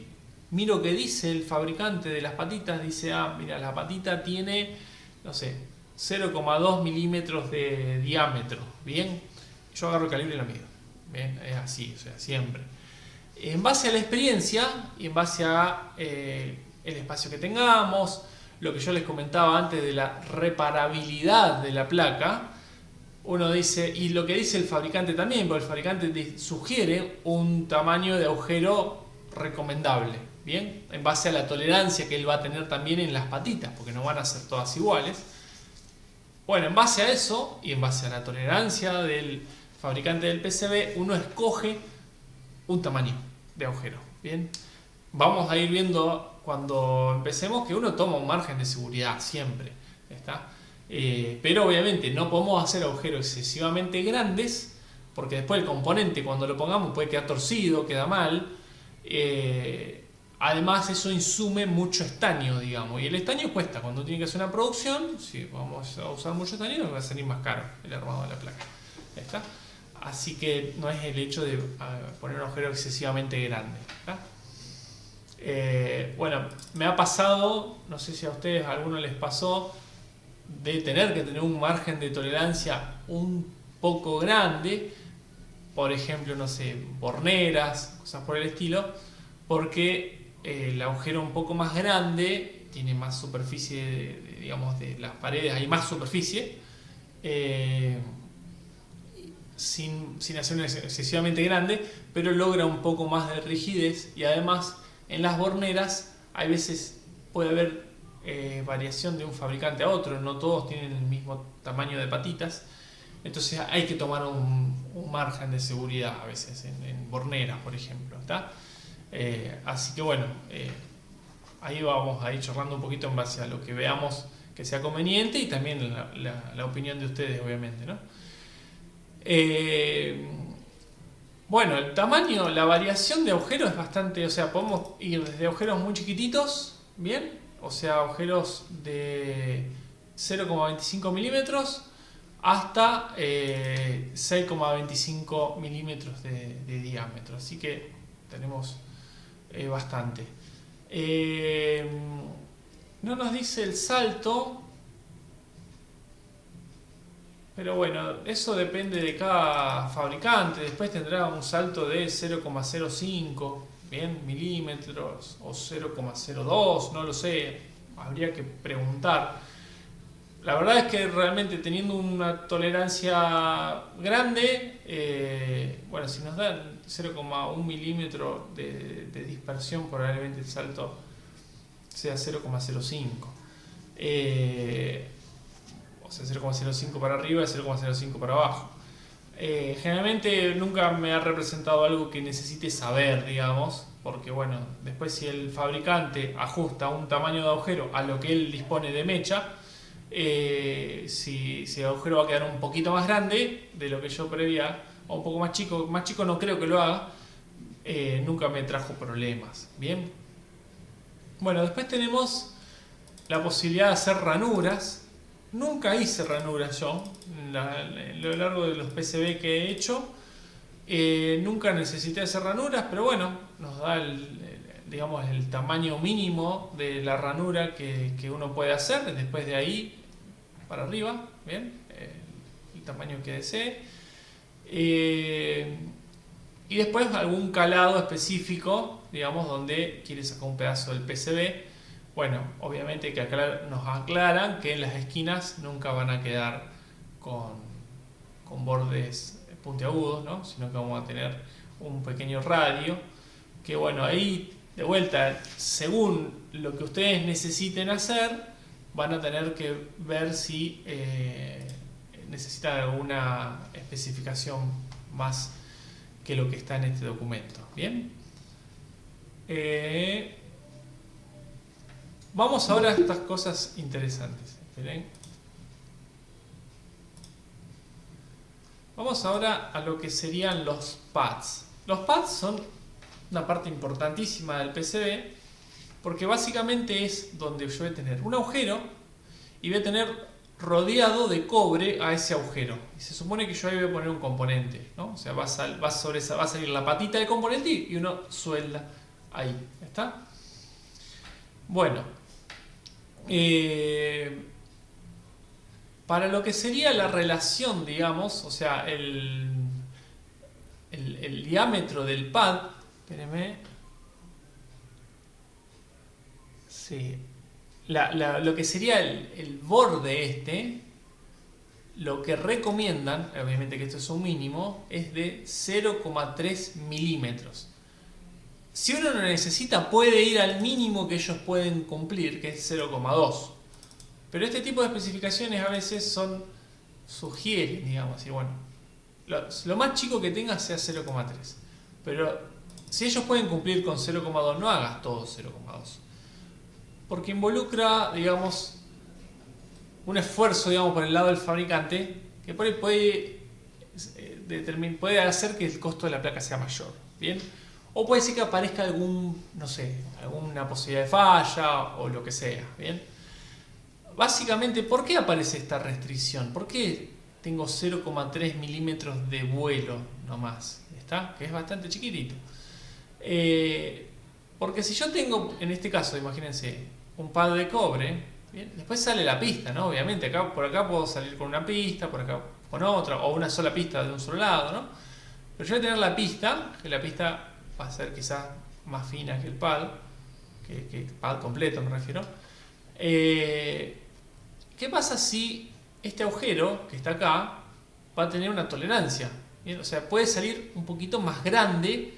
Speaker 1: miro qué dice el fabricante de las patitas. Dice, mira, la patita tiene, no sé, 0,2 milímetros de diámetro. Bien, yo agarro el calibre y lo mido. Bien, es así, o sea, siempre. En base a la experiencia y en base a el espacio que tengamos, lo que yo les comentaba antes de la reparabilidad de la placa, uno dice, y lo que dice el fabricante también, porque el fabricante sugiere un tamaño de agujero recomendable, ¿bien? En base a la tolerancia que él va a tener también en las patitas, porque no van a ser todas iguales. Bueno, en base a eso, y en base a la tolerancia del fabricante del PCB, uno escoge un tamaño de agujero, ¿bien? Vamos a ir viendo cuando empecemos que uno toma un margen de seguridad siempre, ¿está? Pero obviamente no podemos hacer agujeros excesivamente grandes porque después el componente cuando lo pongamos puede quedar torcido, queda mal. Además eso insume mucho estaño, digamos, y el estaño cuesta. Cuando tiene que hacer una producción, si vamos a usar mucho estaño, nos va a salir más caro el armado de la placa. ¿Está? Así que no es el hecho de poner un agujero excesivamente grande. ¿Está? Bueno, me ha pasado, no sé si a ustedes a alguno les pasó, de tener que tener un margen de tolerancia un poco grande, por ejemplo, no sé, borneras, cosas por el estilo, porque el agujero un poco más grande tiene más superficie, digamos, de las paredes, hay más superficie, eh, sin hacer una excesivamente grande, pero logra un poco más de rigidez, y además en las borneras hay veces puede haber variación de un fabricante a otro, no todos tienen el mismo tamaño de patitas, entonces hay que tomar un margen de seguridad a veces en borneras, por ejemplo, ¿está? Así que bueno, ahí vamos a ir charlando un poquito en base a lo que veamos que sea conveniente, y también la opinión de ustedes, obviamente, ¿no? Bueno, el tamaño, la variación de agujeros es bastante, o sea, podemos ir desde agujeros muy chiquititos, ¿bien? O sea, agujeros de 0,25 milímetros hasta 6,25 milímetros de diámetro. Así que tenemos bastante. No nos dice el salto, pero bueno, eso depende de cada fabricante. Después tendrá un salto de 0,05 bien, milímetros o 0,02, no lo sé, habría que preguntar. La verdad es que realmente teniendo una tolerancia grande, bueno, si nos dan 0,1 milímetro de dispersión, probablemente el salto sea 0,05. O sea, 0,05 para arriba y 0,05 para abajo. Generalmente nunca me ha representado algo que necesite saber, digamos, porque bueno, después si el fabricante ajusta un tamaño de agujero a lo que él dispone de mecha, si el agujero va a quedar un poquito más grande de lo que yo prevía, o un poco más chico no creo que lo haga, nunca me trajo problemas. Bien. Bueno, después tenemos la posibilidad de hacer ranuras. Nunca hice ranuras yo, a lo largo de los PCB que he hecho, nunca necesité hacer ranuras, pero bueno, nos da digamos, el tamaño mínimo de la ranura que uno puede hacer, después de ahí para arriba, ¿bien? El tamaño que desee. Y después algún calado específico, digamos, donde quiere sacar un pedazo del PCB. Bueno, obviamente que acá nos aclaran que en las esquinas nunca van a quedar con bordes puntiagudos, ¿no? Sino que vamos a tener un pequeño radio, que bueno, ahí de vuelta, según lo que ustedes necesiten hacer, van a tener que ver si necesitan alguna especificación más que lo que está en este documento. Bien. Vamos ahora a estas cosas interesantes. ¿Miren? Vamos ahora a lo que serían los pads. Los pads son una parte importantísima del PCB, porque básicamente es donde yo voy a tener un agujero y voy a tener rodeado de cobre a ese agujero. Y se supone que yo ahí voy a poner un componente, ¿no? O sea, va a salir la patita del componente y uno suelda ahí. ¿Está? Bueno, para lo que sería la relación, digamos, o sea, el diámetro del pad, espérenme, sí, lo que sería el borde este, lo que recomiendan, obviamente que esto es un mínimo, es de 0,3 milímetros. Si uno lo necesita, puede ir al mínimo que ellos pueden cumplir, que es 0,2. Pero este tipo de especificaciones a veces sugieren, digamos, y bueno, lo más chico que tengas sea 0,3. Pero si ellos pueden cumplir con 0,2, no hagas todo 0,2. Porque involucra, digamos, un esfuerzo, digamos, por el lado del fabricante, que por ahí puede hacer que el costo de la placa sea mayor. ¿Bien? O puede ser que aparezca no sé, alguna posibilidad de falla o lo que sea. ¿Bien? Básicamente, ¿por qué aparece esta restricción? ¿Por qué tengo 0,3 milímetros de vuelo nomás? ¿Está? Que es bastante chiquitito. Porque si yo tengo, en este caso, imagínense, un pad de cobre, bien, después sale la pista, ¿no? Obviamente, por acá puedo salir con una pista, por acá con otra, o una sola pista de un solo lado, ¿no? Pero yo voy a tener la pista, que la pista va a ser quizás más fina que el pad, que el pad completo me refiero. ¿Qué pasa si este agujero que está acá va a tener una tolerancia? ¿Bien? O sea, puede salir un poquito más grande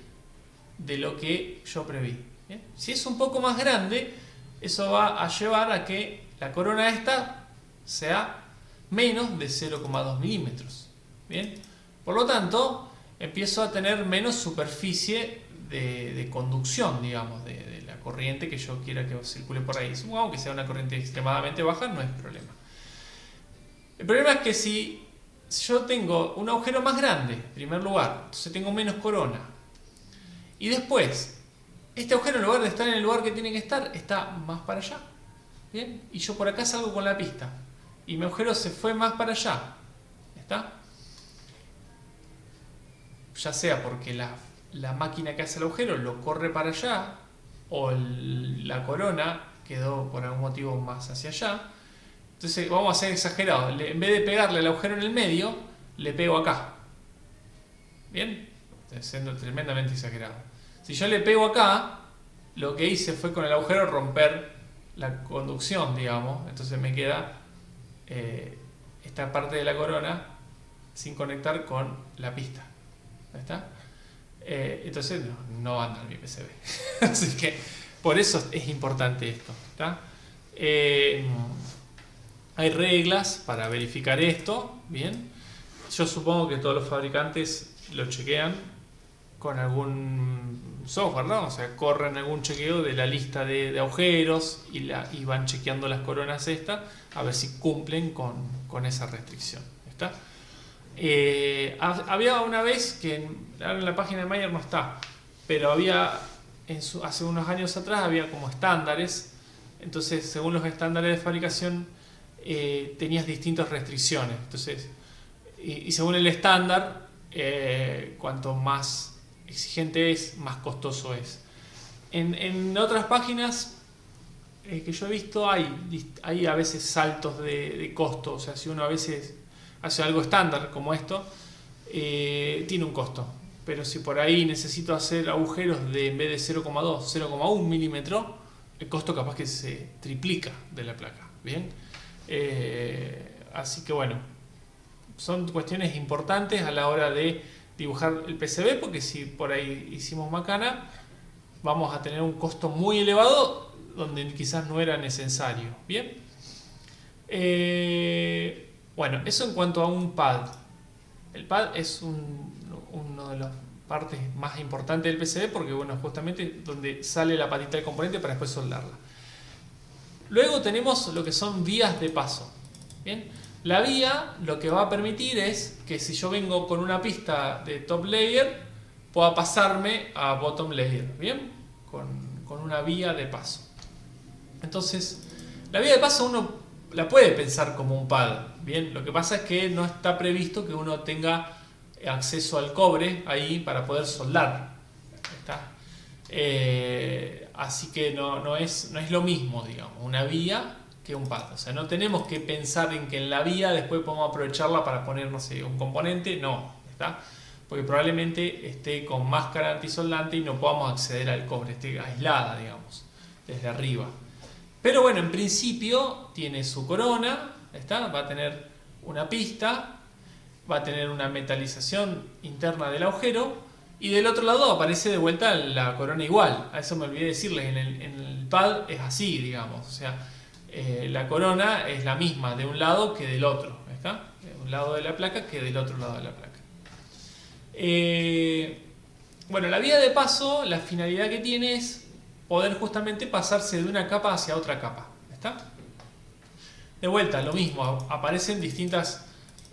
Speaker 1: de lo que yo preví. ¿Bien? Si es un poco más grande, eso va a llevar a que la corona esta sea menos de 0,2 milímetros. ¿Bien? Por lo tanto, empiezo a tener menos superficie de conducción, digamos, de la corriente que yo quiera que circule por ahí. Supongamos que sea una corriente extremadamente baja, no es problema. El problema es que si yo tengo un agujero más grande, en primer lugar, entonces tengo menos corona, y después, este agujero en lugar de estar en el lugar que tiene que estar, está más para allá. ¿Bien? Y yo por acá salgo con la pista, y mi agujero se fue más para allá. ¿Está? Ya sea porque la máquina que hace el agujero lo corre para allá, o la corona quedó por algún motivo más hacia allá. Entonces vamos a ser exagerados. En vez de pegarle el agujero en el medio, le pego acá. ¿Bien? Estoy siendo tremendamente exagerado. Si yo le pego acá, lo que hice fue con el agujero romper la conducción, digamos. Entonces me queda esta parte de la corona sin conectar con la pista. ¿Está? Entonces no anda mi PCB. Así que por eso es importante esto. ¿Está? Hay reglas para verificar esto. Bien. Yo supongo que todos los fabricantes lo chequean con algún software, ¿no? O sea, corren algún chequeo de la lista de agujeros y van chequeando las coronas estas a ver si cumplen con esa restricción. ¿Está? Había una vez que en la página de Meyer no está, pero había hace unos años atrás había como estándares. Entonces, según los estándares de fabricación, tenías distintas restricciones. Entonces, y según el estándar, cuanto más exigente es, más costoso es. En otras páginas que yo he visto hay a veces saltos de costo. O sea, si uno a veces hace algo estándar como esto, tiene un costo. Pero si por ahí necesito hacer agujeros de en vez de 0,2, 0,1 milímetro, el costo capaz que se triplica de la placa. Bien, así que bueno, son cuestiones importantes a la hora de dibujar el PCB, porque si por ahí hicimos macana, vamos a tener un costo muy elevado donde quizás no era necesario. Bien, bueno, eso en cuanto a un pad. El pad es uno de las partes más importantes del PCB, porque bueno, justamente donde sale la patita del componente para después soldarla. Luego tenemos lo que son vías de paso. Bien, la vía lo que va a permitir es que si yo vengo con una pista de top layer, pueda pasarme a bottom layer. Bien, con una vía de paso. Entonces, la vía de paso uno la puede pensar como un pad. Bien, lo que pasa es que no está previsto que uno tenga acceso al cobre ahí para poder soldar. ¿Está? Así que no es lo mismo, digamos, una vía que un pad. O sea, no tenemos que pensar en que en la vía después podemos aprovecharla para poner, no sé, un componente. No, ¿está? Porque probablemente esté con máscara antisoldante y no podamos acceder al cobre, esté aislada, digamos, desde arriba. Pero bueno, en principio tiene su corona, ¿está? Va a tener una pista, va a tener una metalización interna del agujero, y del otro lado aparece de vuelta la corona igual. A eso me olvidé decirles, en el pad es así, digamos. O sea, la corona es la misma de un lado que del otro. ¿Está? De un lado de la placa que del otro lado de la placa. Bueno, la vía de paso, la finalidad que tiene es poder justamente pasarse de una capa hacia otra capa. ¿Está? De vuelta, lo mismo, aparecen distintas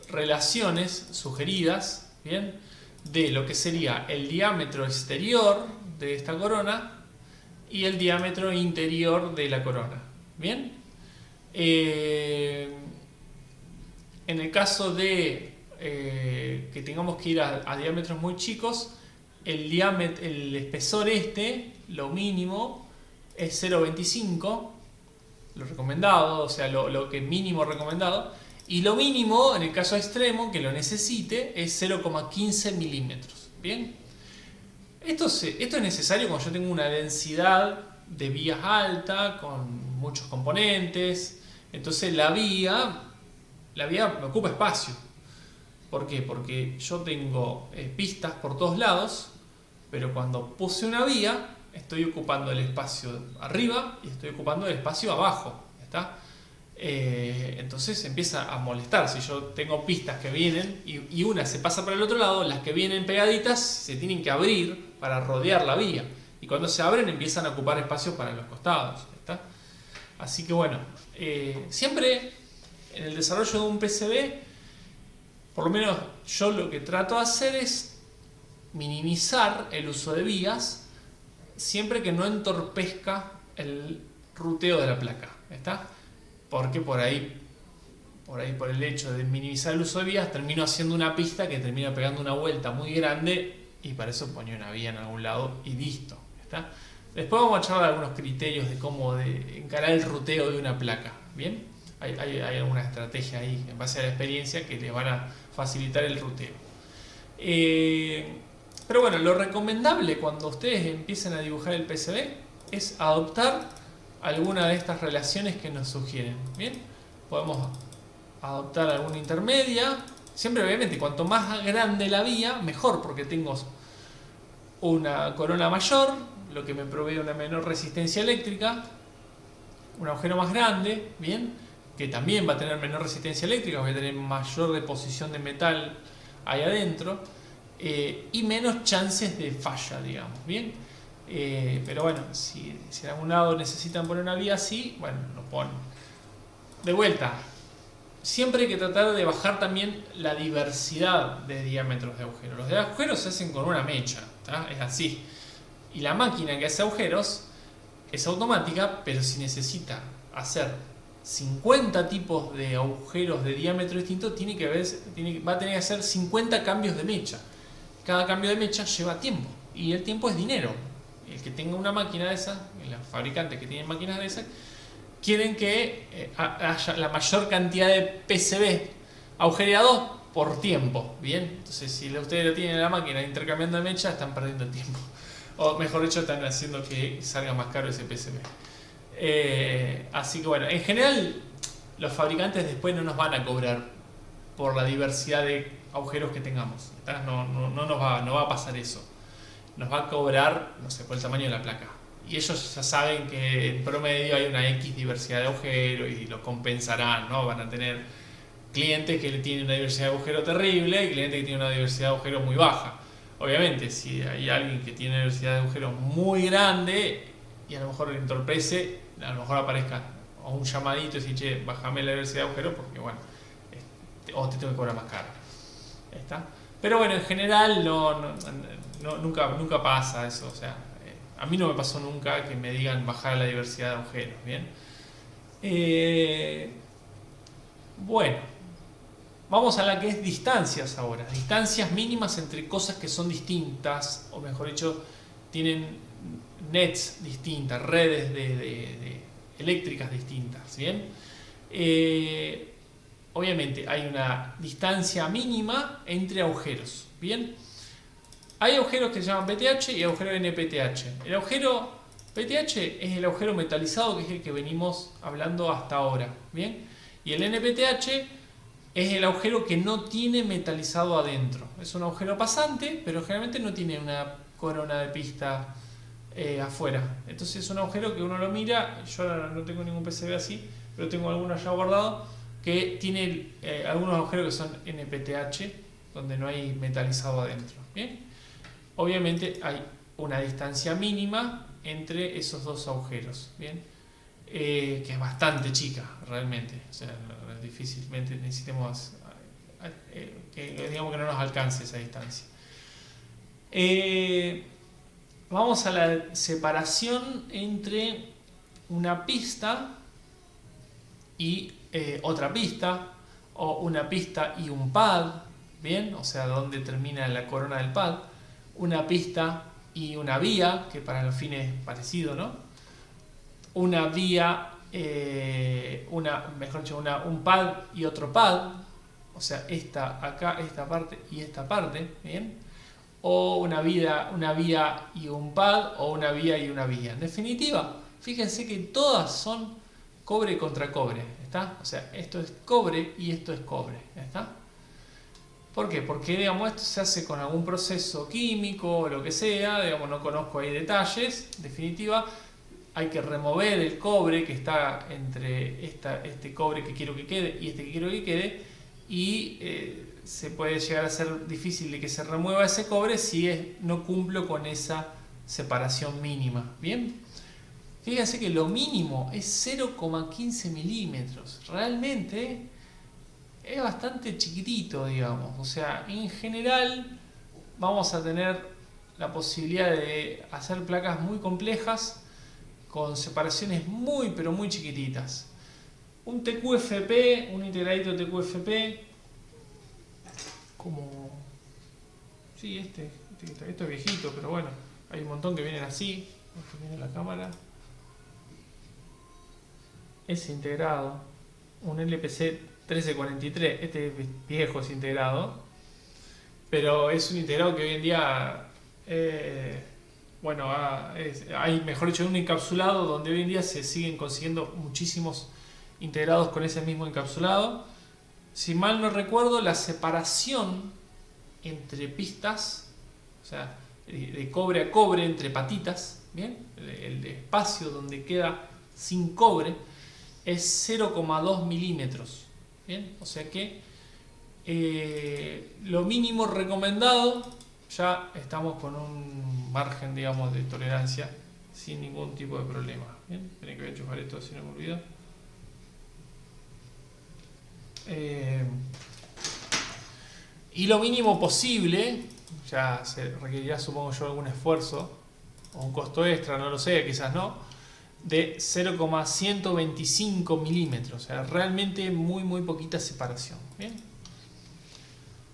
Speaker 1: relaciones sugeridas, ¿bien?, de lo que sería el diámetro exterior de esta corona y el diámetro interior de la corona. ¿Bien? En el caso de que tengamos que ir a diámetros muy chicos, el diámetro, el espesor lo mínimo es 0,25, lo recomendado, o sea, lo que mínimo recomendado, y lo mínimo, en el caso extremo, que lo necesite, es 0,15 milímetros. Bien, esto es necesario cuando yo tengo una densidad de vías alta, con muchos componentes, entonces la vía me ocupa espacio. ¿Por qué? Porque yo tengo pistas por todos lados, pero cuando puse una vía, estoy ocupando el espacio arriba y estoy ocupando el espacio abajo. ¿Está? Entonces empieza a molestar. Si yo tengo pistas que vienen y una se pasa para el otro lado, las que vienen pegaditas se tienen que abrir para rodear la vía. Y cuando se abren empiezan a ocupar espacio para los costados. ¿Está? Así que bueno, siempre en el desarrollo de un PCB, por lo menos yo lo que trato de hacer es minimizar el uso de vías siempre que no entorpezca el ruteo de la placa. ¿Está? Porque por el hecho de minimizar el uso de vías, termino haciendo una pista que termina pegando una vuelta muy grande y para eso ponía una vía en algún lado y listo. ¿Está? Después vamos a charlar de algunos criterios de cómo encarar el ruteo de una placa. ¿Bien? Hay alguna estrategia ahí en base a la experiencia que le van a facilitar el ruteo. Pero bueno, lo recomendable cuando ustedes empiecen a dibujar el PCB es adoptar alguna de estas relaciones que nos sugieren. Bien, podemos adoptar alguna intermedia. Siempre, obviamente, cuanto más grande la vía, mejor, porque tengo una corona mayor, lo que me provee una menor resistencia eléctrica, un agujero más grande, bien, que también va a tener menor resistencia eléctrica, voy a tener mayor deposición de metal ahí adentro y menos chances de falla, digamos, bien. Pero bueno, si en algún lado necesitan poner una vía así, bueno, lo ponen. De vuelta, siempre hay que tratar de bajar también la diversidad de diámetros de agujeros. Los de agujeros se hacen con una mecha, ¿tá? Es así. Y la máquina que hace agujeros es automática, pero si necesita hacer 50 tipos de agujeros de diámetro distinto, va a tener que hacer 50 cambios de mecha. Cada cambio de mecha lleva tiempo, y el tiempo es dinero. El que tenga una máquina de esas, los fabricantes que tienen máquinas de esas, quieren que haya la mayor cantidad de PCB agujereados por tiempo. Bien, entonces si ustedes lo tienen en la máquina intercambiando de mecha, están perdiendo tiempo. O mejor dicho, están haciendo que salga más caro ese PCB. Así que bueno, en general los fabricantes después no nos van a cobrar por la diversidad de agujeros que tengamos. No va a pasar eso. Nos va a cobrar, no sé, por el tamaño de la placa. Y ellos ya saben que en promedio hay una X diversidad de agujeros y lo compensarán, ¿no? Van a tener clientes que tienen una diversidad de agujeros terrible y clientes que tienen una diversidad de agujeros muy baja. Obviamente, si hay alguien que tiene una diversidad de agujeros muy grande y a lo mejor le entorpece, a lo mejor aparezca un llamadito y decir, che, bájame la diversidad de agujeros porque, bueno, o te tengo que cobrar más caro. ¿Está? Pero bueno, en general nunca pasa eso. O sea, a mí no me pasó nunca que me digan bajar la diversidad de agujeros. ¿Bien? Bueno, vamos a la que es distancias ahora. Distancias mínimas entre cosas que son distintas, o mejor dicho, tienen nets distintas, redes eléctricas distintas. ¿Bien? Obviamente hay una distancia mínima entre agujeros. Bien, hay agujeros que se llaman PTH y agujeros NPTH. El agujero PTH es el agujero metalizado, que es el que venimos hablando hasta ahora. Bien, y el NPTH es el agujero que no tiene metalizado adentro. Es un agujero pasante, pero generalmente no tiene una corona de pista afuera. Entonces es un agujero que uno lo mira. Yo ahora no tengo ningún PCB así, pero tengo algunos ya guardados que tiene algunos agujeros que son NPTH, donde no hay metalizado adentro. ¿Bien? Obviamente hay una distancia mínima entre esos dos agujeros. ¿Bien? Que es bastante chica realmente. O sea, difícilmente necesitemos digamos que no nos alcance esa distancia. Vamos a la separación entre una pista y otra pista, o una pista y un pad. Bien, o sea, donde termina la corona del pad, una pista y una vía, que para los fines es parecido, ¿no? Una vía, mejor dicho, un pad y otro pad, o sea, esta acá, esta parte y esta parte, ¿bien? O una vía y un pad, o una vía y una vía. En definitiva, fíjense que todas son cobre contra cobre, ¿está? O sea, esto es cobre y esto es cobre, ¿está? ¿Por qué? Porque, digamos, esto se hace con algún proceso químico o lo que sea, digamos, no conozco ahí detalles. En definitiva, hay que remover el cobre que está entre este cobre que quiero que quede y este que quiero que quede, y se puede llegar a ser difícil de que se remueva ese cobre si no cumplo con esa separación mínima. ¿Bien? Fíjense que lo mínimo es 0,15 milímetros. Realmente es bastante chiquitito, digamos. O sea, en general vamos a tener la posibilidad de hacer placas muy complejas con separaciones muy pero muy chiquititas. Un TQFP, un integradito TQFP, como... Sí, esto es viejito, pero bueno, hay un montón que vienen así. Esto viene la cámara. Es integrado. Un LPC 1343, este es viejo, es integrado, pero es un integrado que hoy en día, hay, mejor dicho, un encapsulado donde hoy en día se siguen consiguiendo muchísimos integrados con ese mismo encapsulado. Si mal no recuerdo, la separación entre pistas, o sea, de cobre a cobre entre patitas, ¿bien? El espacio donde queda sin cobre es 0,2 milímetros. Bien, o sea que lo mínimo recomendado, ya estamos con un margen, digamos, de tolerancia sin ningún tipo de problema. Bien, tienen que enchufar esto si no me olvido. Y lo mínimo posible, ya se requerirá, supongo yo, algún esfuerzo o un costo extra, no lo sé, quizás no, de 0,125 milímetros, o sea, realmente muy poquita separación. ¿Bien?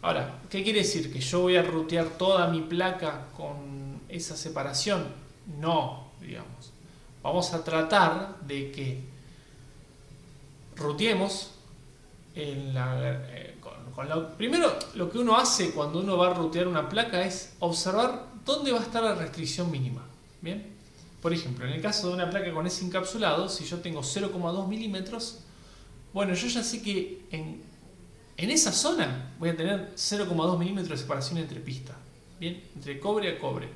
Speaker 1: Ahora, ¿qué quiere decir? ¿Que yo voy a rutear toda mi placa con esa separación? No, digamos. Vamos a tratar de que ruteemos primero, lo que uno hace cuando uno va a rutear una placa es observar dónde va a estar la restricción mínima. ¿Bien? Por ejemplo, en el caso de una placa con ese encapsulado, si yo tengo 0,2 milímetros, bueno, yo ya sé que en esa zona voy a tener 0,2 milímetros de separación entre pistas, ¿bien? Entre cobre a cobre.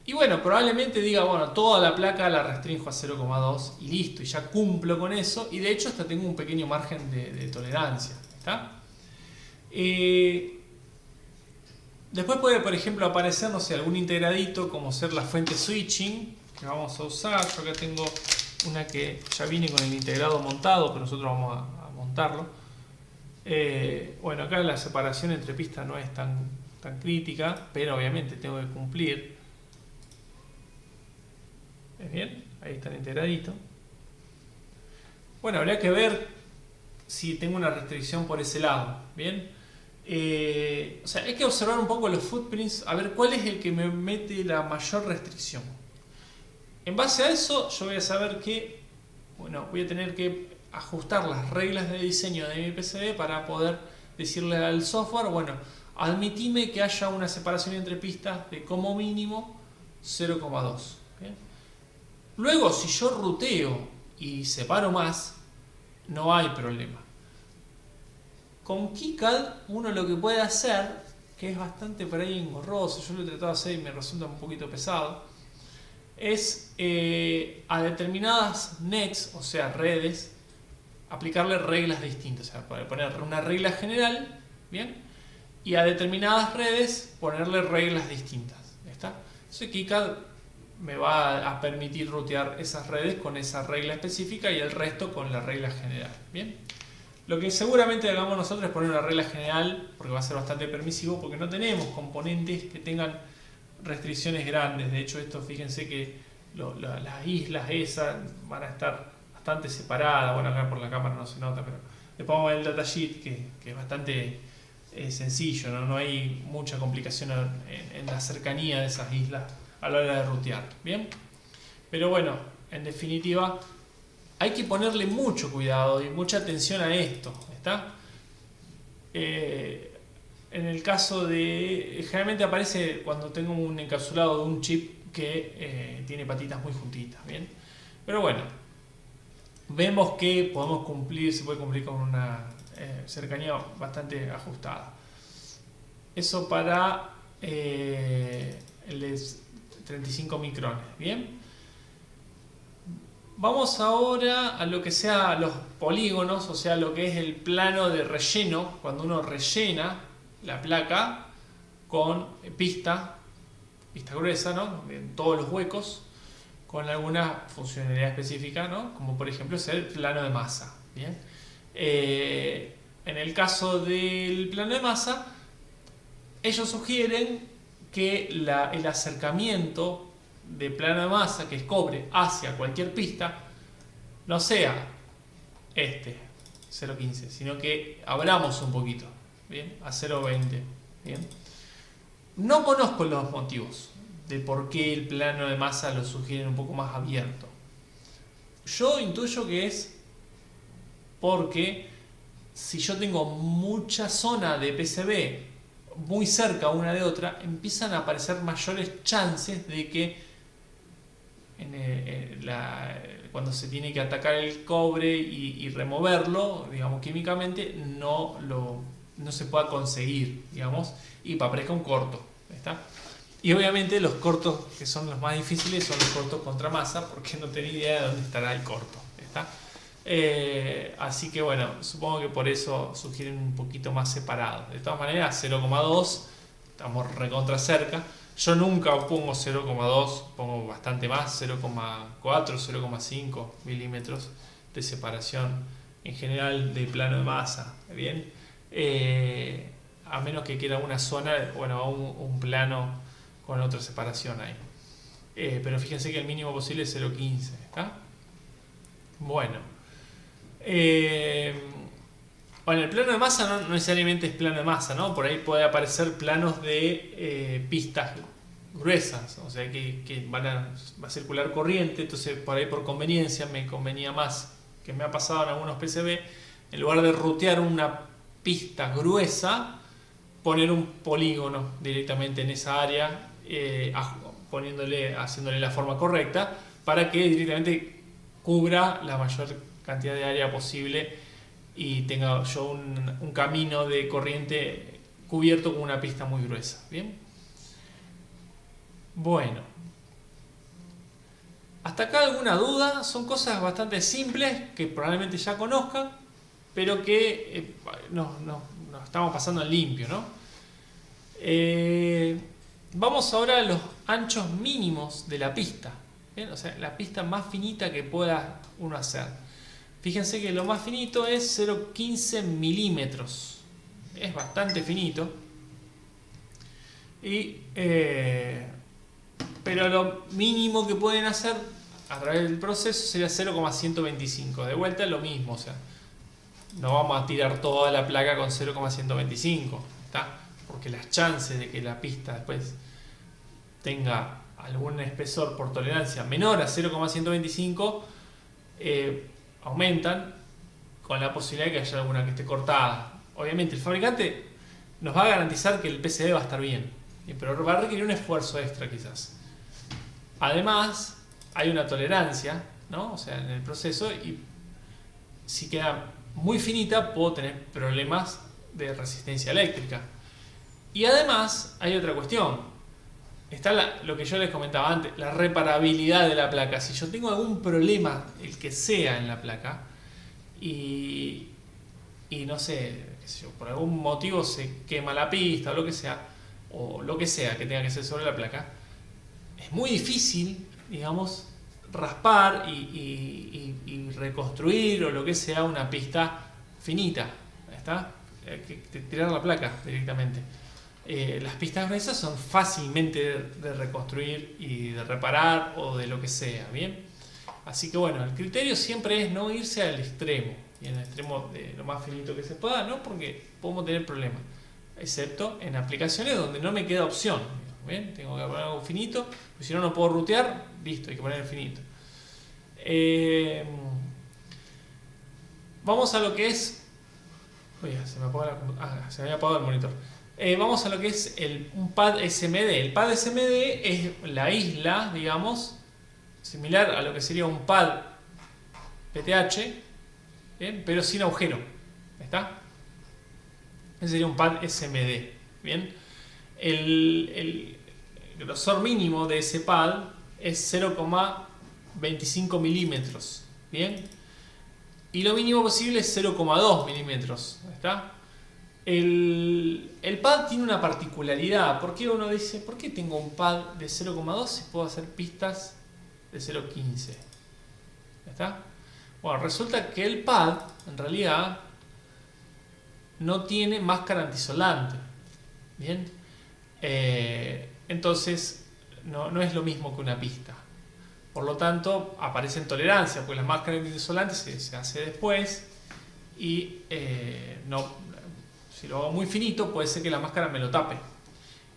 Speaker 1: Y bueno, probablemente diga, bueno, toda la placa la restringo a 0,2 y listo, y ya cumplo con eso, y de hecho hasta tengo un pequeño margen de tolerancia, ¿está? Después puede, por ejemplo, aparecer, no sé, algún integradito como ser la fuente switching que vamos a usar. Yo acá tengo una que ya viene con el integrado montado, pero nosotros vamos a montarlo. Bueno, acá la separación entre pistas no es tan crítica, pero obviamente tengo que cumplir. ¿Es bien? Ahí está el integradito. Bueno, habría que ver si tengo una restricción por ese lado. ¿Bien? O sea, hay que observar un poco los footprints, a ver cuál es el que me mete la mayor restricción. En base a eso, yo voy a saber que, bueno, voy a tener que ajustar las reglas de diseño de mi PCB para poder decirle al software, bueno, admitime que haya una separación entre pistas de como mínimo 0,2. Luego, si yo ruteo y separo más, no hay problema. Con KiCad uno lo que puede hacer, que es bastante por ahí engorroso, yo lo he tratado de hacer y me resulta un poquito pesado, es a determinadas nets, o sea redes, aplicarle reglas distintas. O sea, poner una regla general, ¿bien? Y a determinadas redes ponerle reglas distintas. ¿Está? Entonces KiCad me va a permitir rutear esas redes con esa regla específica y el resto con la regla general. ¿Bien? Lo que seguramente hagamos nosotros es poner una regla general, porque va a ser bastante permisivo, porque no tenemos componentes que tengan restricciones grandes. De hecho, esto, fíjense que las islas esas van a estar bastante separadas. Bueno, acá por la cámara no se nota, pero le pongo el datasheet que es bastante sencillo, ¿no? No hay mucha complicación en la cercanía de esas islas a la hora de rutear, ¿bien? Pero bueno, en definitiva, hay que ponerle mucho cuidado y mucha atención a esto, ¿está? En el caso de... Generalmente aparece cuando tengo un encapsulado de un chip que tiene patitas muy juntitas, ¿bien? Pero bueno, vemos que podemos cumplir, se puede cumplir con una cercanía bastante ajustada. Eso para el de 35 micrones, ¿bien? Vamos ahora a lo que sea los polígonos, o sea, lo que es el plano de relleno, cuando uno rellena la placa con pista gruesa, ¿no? En todos los huecos, con alguna funcionalidad específica, ¿no? Como por ejemplo es el plano de masa, ¿bien? En el caso del plano de masa, ellos sugieren que el acercamiento de plano de masa, que es cobre, hacia cualquier pista, no sea 0.15, sino que abramos un poquito, ¿bien? A 0.20, ¿bien? No conozco los motivos de por qué el plano de masa lo sugieren un poco más abierto. Yo intuyo que es porque si yo tengo mucha zona de PCB muy cerca una de otra, empiezan a aparecer mayores chances de que cuando se tiene que atacar el cobre y removerlo, digamos, químicamente, no se pueda conseguir, digamos, y aparezca un corto, ¿está? Y obviamente los cortos que son los más difíciles son los cortos contra masa, porque no tengo idea de dónde estará el corto, ¿está? Así que bueno, supongo que por eso sugieren un poquito más separado. De todas maneras, 0,2 estamos recontra cerca. Yo nunca pongo 0,2, pongo bastante más, 0,4, 0,5 milímetros de separación en general de plano de masa, ¿bien? A menos que quiera una zona, bueno, un plano con otra separación ahí. Pero fíjense que el mínimo posible es 0,15, ¿está? Bueno. Bueno, el plano de masa no necesariamente es plano de masa, ¿no? Por ahí puede aparecer planos de pistas gruesas, o sea que va a circular corriente, entonces por ahí por conveniencia me convenía más, que me ha pasado en algunos PCB, en lugar de rutear una pista gruesa, poner un polígono directamente en esa área, haciéndole la forma correcta, para que directamente cubra la mayor cantidad de área posible y tenga yo un camino de corriente cubierto con una pista muy gruesa. ¿Bien? Bueno, hasta acá alguna duda. Son cosas bastante simples que probablemente ya conozcan, pero que nos estamos pasando en limpio, ¿no? Vamos ahora a los anchos mínimos de la pista, ¿bien? O sea, la pista más finita que pueda uno hacer. Fíjense que lo más finito es 0,15 milímetros. Es bastante finito. Pero lo mínimo que pueden hacer a través del proceso sería 0,125. De vuelta lo mismo, o sea, no vamos a tirar toda la placa con 0,125, ¿está? Porque las chances de que la pista después tenga algún espesor por tolerancia menor a 0,125 aumentan con la posibilidad de que haya alguna que esté cortada. Obviamente el fabricante nos va a garantizar que el PCB va a estar bien, pero va a requerir un esfuerzo extra quizás. Además hay una tolerancia, ¿no? O sea, en el proceso, y si queda muy finita puedo tener problemas de resistencia eléctrica. Y además hay otra cuestión. Está lo que yo les comentaba antes, la reparabilidad de la placa. Si yo tengo algún problema, el que sea en la placa, y no sé, qué sé yo, por algún motivo se quema la pista o lo que sea que tenga que ser sobre la placa, es muy difícil, digamos, raspar y reconstruir o lo que sea una pista finita, ¿está? Tirar la placa directamente. Las pistas gruesas son fácilmente de reconstruir y de reparar o de lo que sea, ¿bien? Así que bueno, el criterio siempre es no irse al extremo, y en el extremo de lo más finito que se pueda, ¿no? Porque podemos tener problemas. excepto en aplicaciones donde no me queda opción. ¿Bien? Tengo que poner algo finito, porque si no, no puedo rutear, listo, hay que poner el finito. Vamos a lo que es... Oye, se me había apagado el monitor. Vamos a lo que es un pad SMD. El pad SMD es la isla, digamos, similar a lo que sería un pad PTH, ¿bien? Pero sin agujero. ¿Está? Ese sería un pad SMD. ¿Bien? El grosor mínimo de ese pad es 0,25 milímetros. ¿Bien? Y lo mínimo posible es 0,2 milímetros. ¿Está? El pad tiene una particularidad. ¿Por qué uno dice, por qué tengo un pad de 0,2 si puedo hacer pistas de 0,15? ¿Está? Bueno, resulta que el pad en realidad no tiene máscara antisolante. Bien, entonces no es lo mismo que una pista. Por lo tanto, aparecen tolerancias, porque la máscara antisolante se hace después y si lo hago muy finito, puede ser que la máscara me lo tape.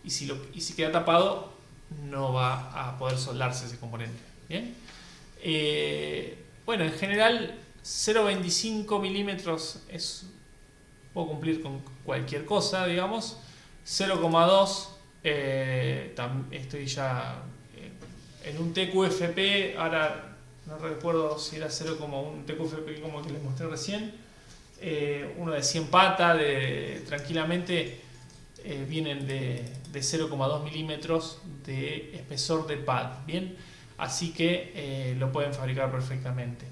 Speaker 1: Y si queda tapado, no va a poder soldarse ese componente. Bien. Bueno, en general 0,25 milímetros puedo cumplir con cualquier cosa, digamos. 0,2 estoy ya en un TQFP, ahora no recuerdo si era 0,1 TQFP como el que les mostré recién. Uno de 100 patas, tranquilamente vienen de 0,2 milímetros de espesor de pad. Bien, así que lo pueden fabricar perfectamente.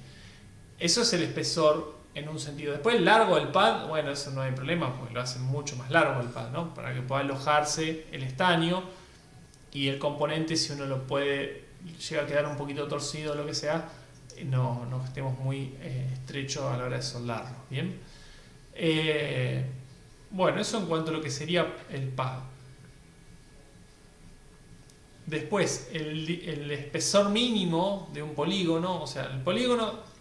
Speaker 1: Eso es el espesor en un sentido. Después el largo del pad, bueno, eso no hay problema, porque lo hacen mucho más largo el pad, ¿no? Para que pueda alojarse el estaño y el componente, si uno lo puede, llega a quedar un poquito torcido o lo que sea, no estemos muy estrechos a la hora de soldarlo. Bien. Bueno, eso en cuanto a lo que sería el pad. Después, el espesor mínimo de un polígono, o sea, el polígono,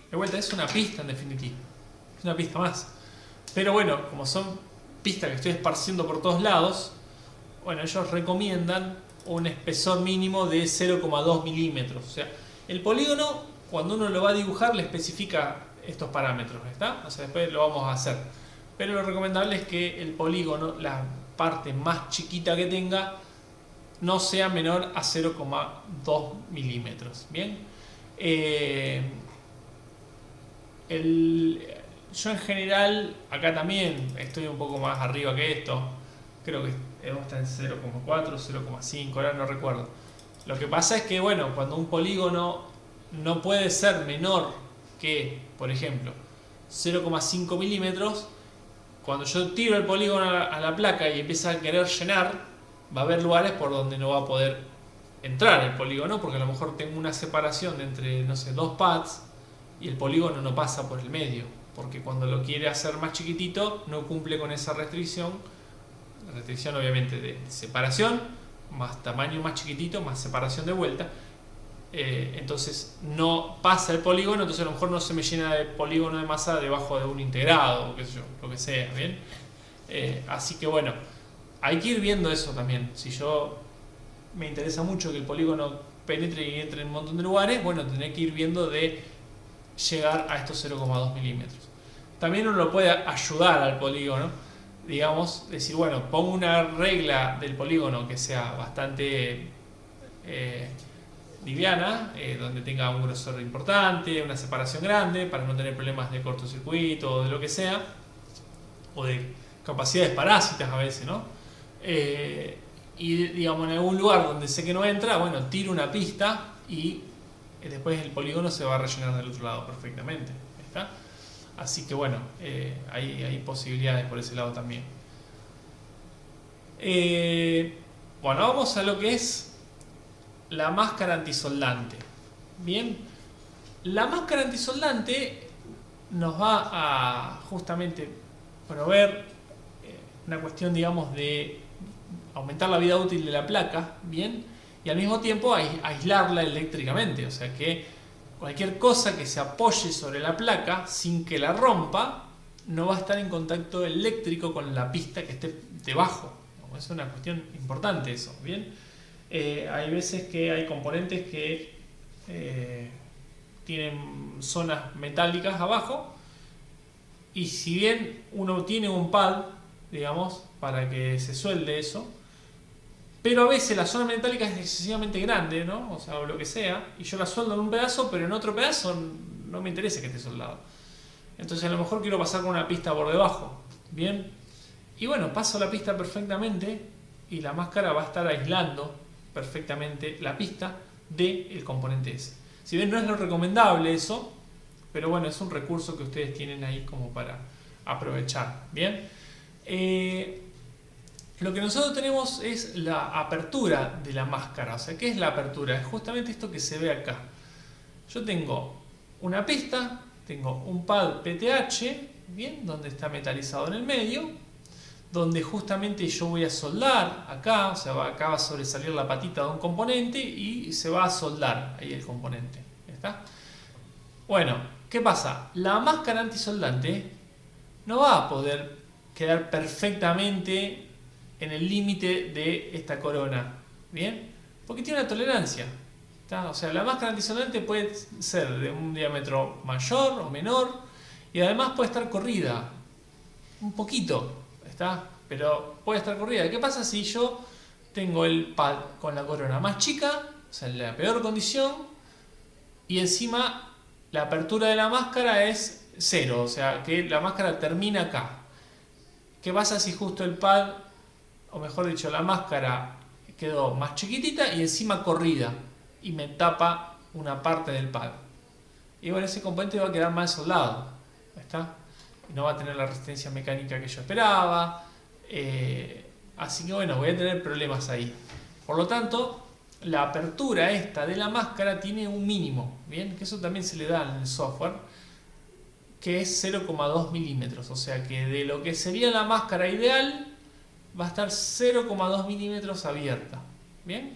Speaker 1: de vuelta, es una pista en definitiva, es una pista más. Pero bueno, como son pistas que estoy esparciendo por todos lados, bueno, ellos recomiendan un espesor mínimo de 0,2 milímetros. O sea, el polígono, cuando uno lo va a dibujar, le especifica estos parámetros, ¿está? O sea, después lo vamos a hacer. Pero lo recomendable es que el polígono, la parte más chiquita que tenga, no sea menor a 0,2 milímetros. Bien. Yo en general, acá también estoy un poco más arriba que esto. Creo que está en 0,4, 0,5, ahora no recuerdo. Lo que pasa es que, bueno, cuando un polígono no puede ser menor que, por ejemplo, 0,5 milímetros, cuando yo tiro el polígono a la placa y empieza a querer llenar, va a haber lugares por donde no va a poder entrar el polígono, porque a lo mejor tengo una separación entre, no sé, dos pads y el polígono no pasa por el medio, porque cuando lo quiere hacer más chiquitito no cumple con esa restricción. La restricción obviamente de separación, más tamaño más chiquitito, más separación de vuelta. Entonces no pasa el polígono, entonces a lo mejor no se me llena de polígono de masa debajo de un integrado o qué sé yo, lo que sea, ¿bien? Así que bueno, hay que ir viendo eso también. Si yo me interesa mucho que el polígono penetre y entre en un montón de lugares, bueno, tendré que ir viendo de llegar a estos 0,2 milímetros. También uno lo puede ayudar al polígono, digamos, decir, bueno, pongo una regla del polígono que sea bastante liviana, donde tenga un grosor importante, una separación grande, para no tener problemas de cortocircuito o de lo que sea, o de capacidades parásitas a veces, ¿no? Y digamos, en algún lugar donde sé que no entra, bueno, tiro una pista y después el polígono se va a rellenar del otro lado perfectamente. ¿Está? Así que bueno, hay posibilidades por ese lado también. Bueno, vamos a lo que es la máscara antisoldante. Bien, la máscara antisoldante nos va a justamente proveer una cuestión, digamos, de aumentar la vida útil de la placa, bien, y al mismo tiempo aislarla eléctricamente, o sea que cualquier cosa que se apoye sobre la placa sin que la rompa no va a estar en contacto eléctrico con la pista que esté debajo. Es una cuestión importante eso, ¿bien? Hay veces que hay componentes que tienen zonas metálicas abajo, y si bien uno tiene un pad, digamos, para que se suelde eso, pero a veces la zona metálica es excesivamente grande, ¿no? O sea, o lo que sea, y yo la sueldo en un pedazo, pero en otro pedazo no me interesa que esté soldado. Entonces a lo mejor quiero pasar con una pista por debajo, ¿bien? Y bueno, paso la pista perfectamente y la máscara va a estar aislando perfectamente la pista del componente ese. Si bien no es lo recomendable eso, pero bueno, es un recurso que ustedes tienen ahí como para aprovechar, ¿bien? Lo que nosotros tenemos es la apertura de la máscara. O sea, ¿qué es la apertura? Es justamente esto que se ve acá. Yo tengo una pista, tengo un pad PTH, ¿bien? Donde está metalizado en el medio, donde justamente yo voy a soldar acá, o sea, acá va a sobresalir la patita de un componente y se va a soldar ahí el componente. ¿Está? Bueno, ¿qué pasa? La máscara antisoldante no va a poder quedar perfectamente en el límite de esta corona, ¿bien? Porque tiene una tolerancia, ¿está? O sea, la máscara antisoldante puede ser de un diámetro mayor o menor, y además puede estar corrida un poquito, ¿está? Pero puede estar corrida. ¿Qué pasa si yo tengo el pad con la corona más chica, o sea, en la peor condición, y encima la apertura de la máscara es 0, o sea, que la máscara termina acá? ¿Qué pasa si justo el pad, o mejor dicho, la máscara quedó más chiquitita y encima corrida y me tapa una parte del pad? Y bueno, ese componente va a quedar mal soldado, ¿está? Y no va a tener la resistencia mecánica que yo esperaba, así que bueno, voy a tener problemas ahí. Por lo tanto, la apertura esta de la máscara tiene un mínimo, ¿bien? Que eso también se le da en el software, que es 0,2 milímetros, o sea que de lo que sería la máscara ideal va a estar 0,2 milímetros abierta, ¿bien?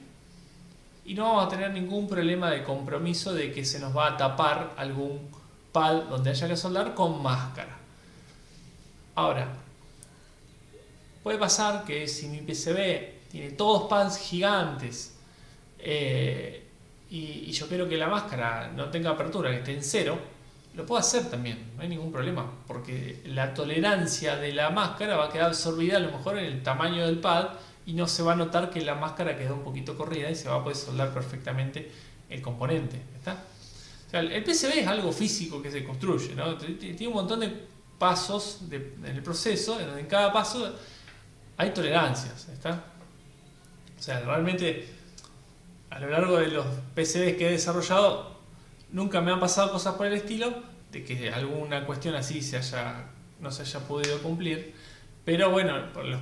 Speaker 1: Y no vamos a tener ningún problema de compromiso de que se nos va a tapar algún pad donde haya que soldar con máscara. Ahora, puede pasar que si mi PCB tiene todos pads gigantes y yo quiero que la máscara no tenga apertura, que esté en 0, lo puedo hacer también, no hay ningún problema, porque la tolerancia de la máscara va a quedar absorbida a lo mejor en el tamaño del pad y no se va a notar que la máscara quedó un poquito corrida y se va a poder soldar perfectamente el componente, ¿está? O sea, el PCB es algo físico que se construye, ¿no? Tiene un montón de pasos en el proceso, en donde en cada paso hay tolerancias, ¿está? O sea, realmente a lo largo de los PCBs que he desarrollado nunca me han pasado cosas por el estilo de que alguna cuestión así no se haya podido cumplir, pero bueno, los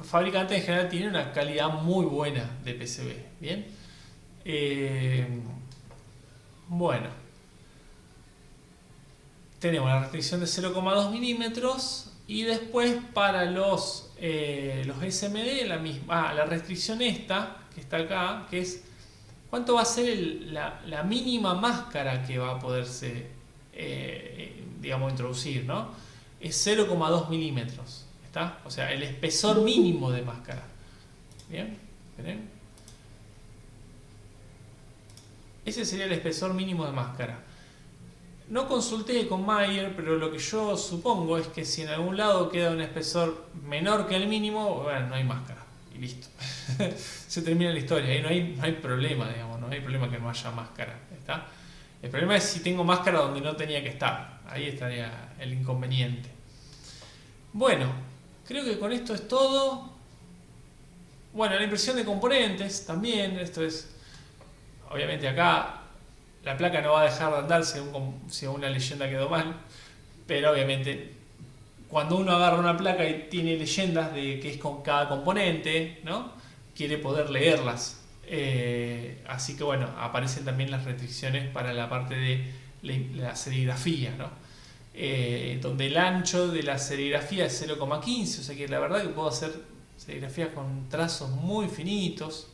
Speaker 1: fabricantes en general tienen una calidad muy buena de PCB, ¿bien? Bueno, tenemos la restricción de 0,2 milímetros y después para los SMD la misma, la restricción esta que está acá, que es cuánto va a ser la mínima máscara que va a poderse digamos introducir, ¿no? Es 0,2 milímetros, ¿está? O sea, el espesor mínimo de máscara. ¿Bien? ¿Ven? Ese sería el espesor mínimo de máscara. No consulté con Mayer, pero lo que yo supongo es que si en algún lado queda un espesor menor que el mínimo, bueno, no hay máscara. Y listo. Se termina la historia. Ahí no hay problema, digamos. No hay problema que no haya máscara. ¿Está? El problema es si tengo máscara donde no tenía que estar. Ahí estaría el inconveniente. Bueno, creo que con esto es todo. Bueno, la impresión de componentes también. Esto es, obviamente acá la placa no va a dejar de andar si una leyenda quedó mal, pero obviamente cuando uno agarra una placa y tiene leyendas de qué es con cada componente, ¿no? Quiere poder leerlas. Así que bueno, aparecen también las restricciones para la parte de la serigrafía, ¿no? Donde el ancho de la serigrafía es 0,15, o sea que la verdad que puedo hacer serigrafías con trazos muy finitos,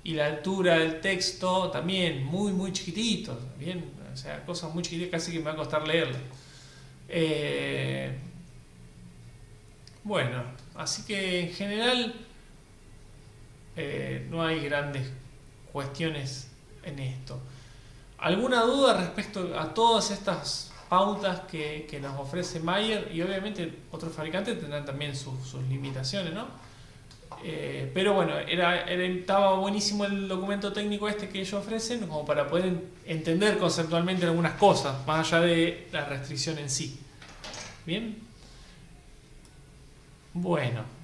Speaker 1: y la altura del texto también muy chiquitito, bien, o sea, cosas muy chiquititas casi que me va a costar leerlas. Eh, bueno, así que en general no hay grandes cuestiones en esto. ¿Alguna duda respecto a todas estas pautas que nos ofrece Mayer? Y obviamente otros fabricantes tendrán también sus limitaciones, ¿no? Pero bueno, estaba buenísimo el documento técnico este que ellos ofrecen como para poder entender conceptualmente algunas cosas, más allá de la restricción en sí. Bien. Bueno.